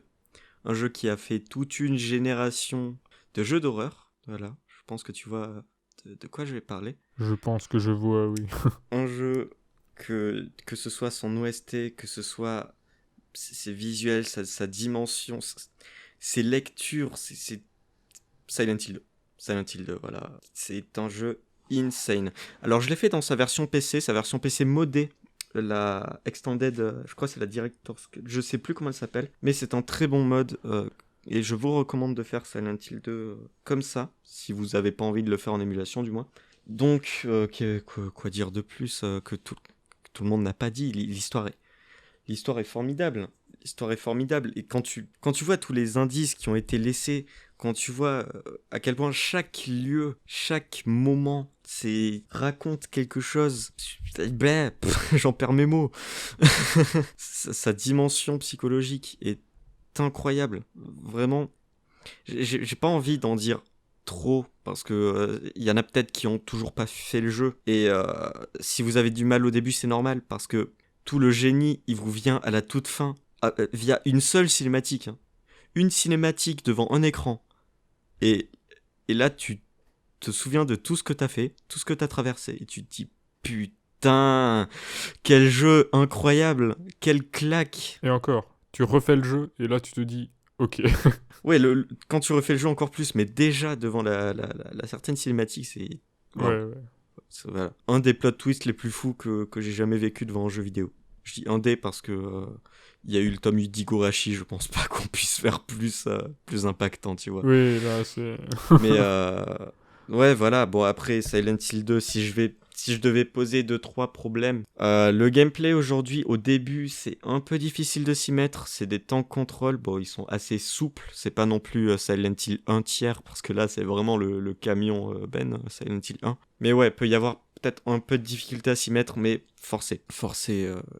Un jeu qui a fait toute une génération de jeux d'horreur. Voilà, je pense que tu vois de quoi je vais parler. Je pense que je vois, oui. Un jeu que ce soit son OST, que ce soit ses visuels, sa dimension, ses lectures, c'est Silent Hill 2. Silent Hill 2, voilà. C'est un jeu insane. Alors je l'ai fait dans sa version PC modée, la Extended, je crois que c'est la Director's Cut, je sais plus comment elle s'appelle, mais c'est un très bon mode, et je vous recommande de faire Silent Hill 2 comme ça, si vous avez pas envie de le faire en émulation du moins. Donc, quoi dire de plus que tout le monde n'a pas dit, l'histoire est formidable. L'histoire est formidable. Et quand tu vois tous les indices qui ont été laissés, quand tu vois à quel point chaque lieu, chaque moment, raconte quelque chose, j'en perds mes mots. Sa dimension psychologique est incroyable. Vraiment, j'ai pas envie d'en dire trop parce que y en a peut-être qui ont toujours pas fait le jeu. Et si vous avez du mal au début, c'est normal parce que tout le génie, il vous vient à la toute fin via une seule cinématique. Hein. Une cinématique devant un écran. Et là, tu te souviens de tout ce que t'as fait, tout ce que t'as traversé. Et tu te dis, putain, quel jeu incroyable, quelle claque. Et encore, tu refais le jeu et là tu te dis, ok. Ouais, quand tu refais le jeu encore plus, mais déjà devant la certaine cinématique, c'est... Ouais. Voilà. Un des plot twists les plus fous que j'ai jamais vécu devant un jeu vidéo. Je dis un des parce que y a eu le tome 8 d'Higurashi, je pense pas qu'on puisse faire plus impactant, tu vois. Oui, là c'est... Mais ouais, voilà, bon après Silent Hill 2, si je devais poser 2-3 problèmes. Le gameplay aujourd'hui, au début, c'est un peu difficile de s'y mettre. C'est des tank control. Bon, ils sont assez souples. C'est pas non plus Silent Hill 1 tiers, parce que là, c'est vraiment le camion Silent Hill 1. Mais ouais, peut y avoir peut-être un peu de difficulté à s'y mettre, mais forcé,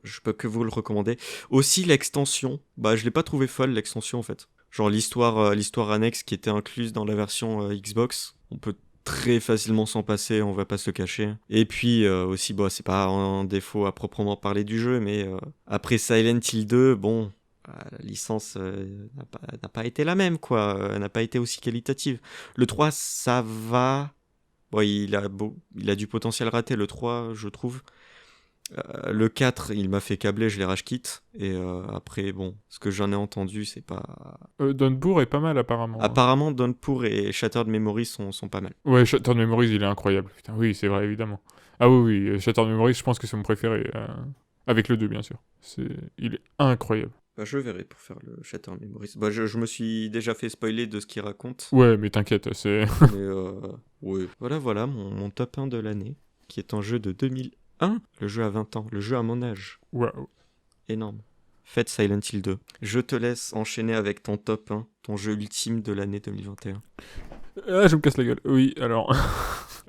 je peux que vous le recommander. Aussi, l'extension. Bah, je l'ai pas trouvé folle, l'extension, en fait. Genre l'histoire annexe qui était incluse dans la version Xbox. On peut très facilement s'en passer, on va pas se le cacher. Et puis aussi, bon, c'est pas un défaut à proprement parler du jeu, mais après Silent Hill 2, bon, la licence n'a pas été la même, quoi. Elle n'a pas été aussi qualitative. Le 3, ça va. Bon, il a du potentiel raté, le 3, je trouve. Le 4, il m'a fait câbler, je l'ai rage quit. Et après, bon, ce que j'en ai entendu, c'est pas... Downpour est pas mal apparemment. Apparemment, Downpour et Shattered Memories sont pas mal. Ouais, Shattered Memories, il est incroyable. Putain, oui, c'est vrai, évidemment. Ah oui, Shattered Memories, je pense que c'est mon préféré. Avec le 2, bien sûr. Il est incroyable. Bah, je verrai pour faire le Shattered Memories. Bah, je me suis déjà fait spoiler de ce qu'il raconte. Ouais, mais t'inquiète, c'est... Mais ouais. Voilà mon top 1 de l'année, qui est un jeu de 2001. Le jeu à 20 ans, le jeu à mon âge. Waouh. Énorme. Faites Silent Hill 2. Je te laisse enchaîner avec ton top 1, ton jeu ultime de l'année 2021. Ah, je me casse la gueule. Oui, alors...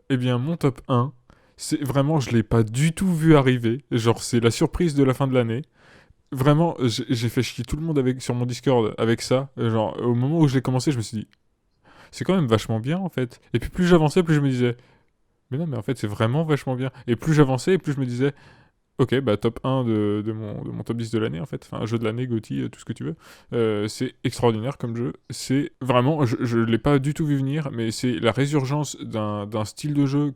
Eh bien, mon top 1, c'est vraiment, je l'ai pas du tout vu arriver. Genre, c'est la surprise de la fin de l'année. Vraiment, j'ai fait chier tout le monde sur mon Discord avec ça. Genre, au moment où je l'ai commencé, je me suis dit, c'est quand même vachement bien, en fait. Et puis plus j'avançais, plus je me disais, mais non, mais en fait, c'est vraiment vachement bien. Et plus j'avançais, plus je me disais, ok, bah top 1 de mon top 10 de l'année, en fait. Enfin, jeu de l'année, GOTY, tout ce que tu veux. C'est extraordinaire comme jeu. C'est vraiment, je l'ai pas du tout vu venir, mais c'est la résurgence d'un style de jeu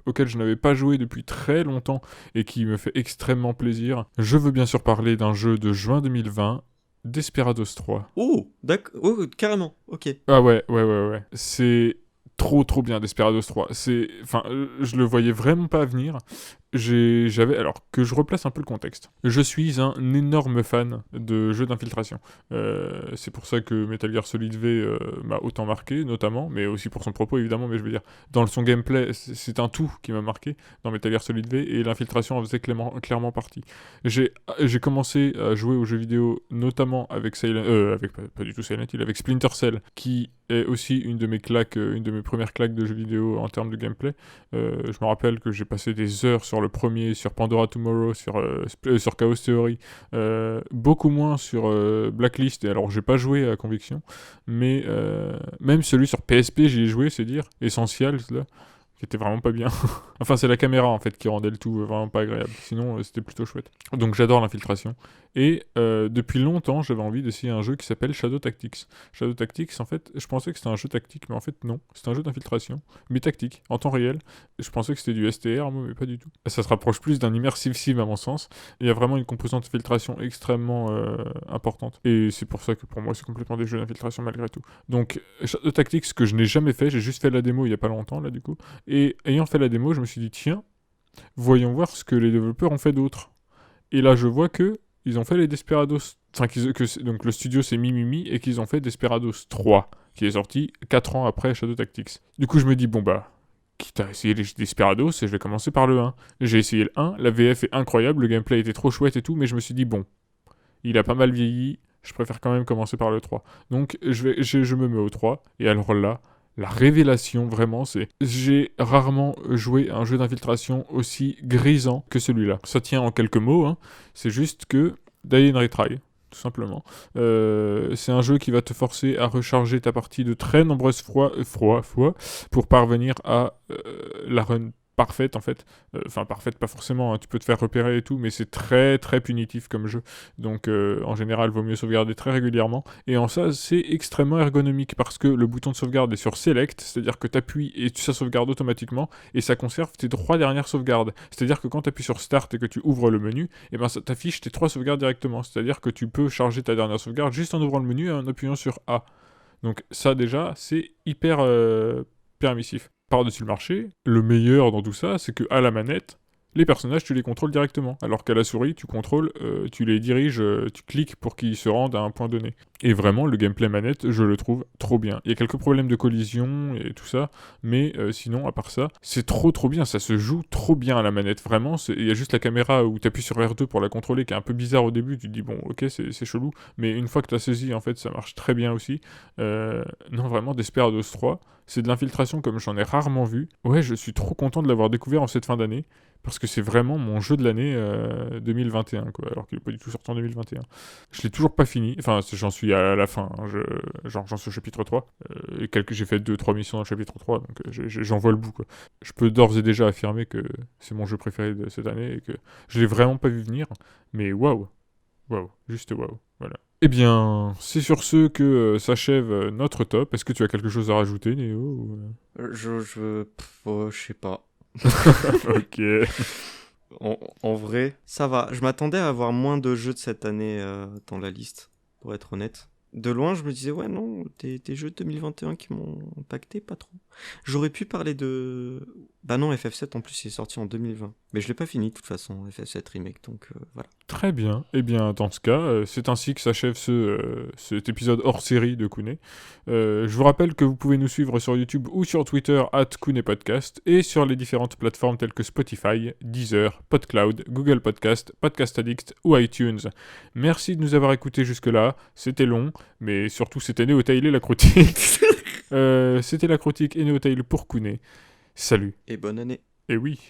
auquel je n'avais pas joué depuis très longtemps et qui me fait extrêmement plaisir. Je veux bien sûr parler d'un jeu de juin 2020, Desperados 3. Oh, d'accord, oh, carrément, ok. Ah ouais. C'est trop bien Desperados 3. Enfin, je le voyais vraiment pas venir. Alors que je replace un peu le contexte. Je suis un énorme fan de jeux d'infiltration. C'est pour ça que Metal Gear Solid V m'a autant marqué, notamment, mais aussi pour son propos évidemment. Mais je veux dire, dans son gameplay, c'est un tout qui m'a marqué dans Metal Gear Solid V, et l'infiltration en faisait clairement partie. J'ai commencé à jouer aux jeux vidéo, notamment avec pas du tout Silent Hill, avec Splinter Cell, qui est aussi une de mes premières claques de jeux vidéo en termes de gameplay. Je me rappelle que j'ai passé des heures sur le premier, sur Pandora Tomorrow, sur Chaos Theory, beaucoup moins sur Blacklist, et alors j'ai pas joué à conviction, mais même celui sur PSP j'y ai joué, c'est dire, Essentials là, qui était vraiment pas bien. Enfin, c'est la caméra en fait qui rendait le tout vraiment pas agréable. Sinon, c'était plutôt chouette. Donc j'adore l'infiltration. Et depuis longtemps, j'avais envie d'essayer un jeu qui s'appelle Shadow Tactics. Shadow Tactics, en fait, je pensais que c'était un jeu tactique, mais en fait non. C'est un jeu d'infiltration, mais tactique, en temps réel. Je pensais que c'était du STR, moi, mais pas du tout. Ça se rapproche plus d'un immersive sim à mon sens. Il y a vraiment une composante d'infiltration extrêmement importante. Et c'est pour ça que pour moi, c'est complètement des jeux d'infiltration malgré tout. Donc Shadow Tactics, que je n'ai jamais fait, j'ai juste fait la démo il y a pas longtemps là du coup. Et ayant fait la démo, je me suis dit, tiens, voyons voir ce que les développeurs ont fait d'autre. Et là, je vois que ils ont fait les Desperados. Enfin, donc le studio c'est Mimimi et qu'ils ont fait Desperados 3, qui est sorti 4 ans après Shadow Tactics. Du coup, je me dis, bon bah, quitte à essayer les Desperados, je vais commencer par le 1. J'ai essayé le 1, la VF est incroyable, le gameplay était trop chouette et tout, mais je me suis dit, bon, il a pas mal vieilli, je préfère quand même commencer par le 3. Donc, je me mets au 3, et alors là, la révélation, vraiment, c'est... J'ai rarement joué à un jeu d'infiltration aussi grisant que celui-là. Ça tient en quelques mots, hein. C'est juste que Die and Retry, tout simplement. C'est un jeu qui va te forcer à recharger ta partie de très nombreuses fois pour parvenir à la run parfaite, en fait. Enfin, parfaite, pas forcément, hein, tu peux te faire repérer et tout, mais c'est très très punitif comme jeu. Donc, en général, il vaut mieux sauvegarder très régulièrement. Et en ça, c'est extrêmement ergonomique parce que le bouton de sauvegarde est sur Select, c'est-à-dire que tu appuies et ça sauvegarde automatiquement et ça conserve tes 3 dernières sauvegardes. C'est-à-dire que quand tu appuies sur Start et que tu ouvres le menu, et ben ça t'affiche tes 3 sauvegardes directement. C'est-à-dire que tu peux charger ta dernière sauvegarde juste en ouvrant le menu et en appuyant sur A. Donc ça déjà, c'est hyper permissif. Par-dessus le marché, le meilleur dans tout ça, c'est que à la manette, les personnages, tu les contrôles directement, alors qu'à la souris, tu contrôles, tu les diriges, tu cliques pour qu'ils se rendent à un point donné. Et vraiment, le gameplay manette, je le trouve trop bien. Il y a quelques problèmes de collision et tout ça, mais sinon, à part ça, c'est trop bien, ça se joue trop bien à la manette, vraiment. Il y a juste la caméra où tu appuies sur R2 pour la contrôler, qui est un peu bizarre au début, tu te dis, bon, ok, c'est chelou, mais une fois que tu as saisi, en fait, ça marche très bien aussi. Non, vraiment, Desperados 3, c'est de l'infiltration comme j'en ai rarement vu. Ouais, je suis trop content de l'avoir découvert en cette fin d'année, parce que c'est vraiment mon jeu de l'année 2021, quoi, alors qu'il n'est pas du tout sorti en 2021. Je l'ai toujours pas fini, enfin j'en suis à la fin, hein, j'en suis au chapitre 3, et j'ai fait 2-3 missions dans le chapitre 3, donc j'en vois le bout, quoi. Je peux d'ores et déjà affirmer que c'est mon jeu préféré de cette année, et que je l'ai vraiment pas vu venir, mais waouh, juste waouh, voilà. Eh bien, c'est sur ce que s'achève notre top. Est-ce que tu as quelque chose à rajouter, Néo Je sais pas. Ok. En vrai, ça va. Je m'attendais à avoir moins de jeux de cette année dans la liste, pour être honnête. De loin, je me disais, ouais, non, tes jeux de 2021 qui m'ont impacté, pas trop. J'aurais pu parler de... Bah non, FF7 en plus, il est sorti en 2020. Mais je l'ai pas fini, de toute façon, FF7 Remake, donc voilà. Très bien. Eh bien, dans ce cas, c'est ainsi que s'achève cet épisode hors série de Kune. Je vous rappelle que vous pouvez nous suivre sur YouTube ou sur Twitter @KunePodcast et sur les différentes plateformes telles que Spotify, Deezer, PodCloud, Google Podcast, Podcast Addict ou iTunes. Merci de nous avoir écoutés jusque-là. C'était long, mais surtout c'était Neotail et la Crotique. C'était la Crotique et Neotail pour Kune. Salut. Et bonne année. Et oui.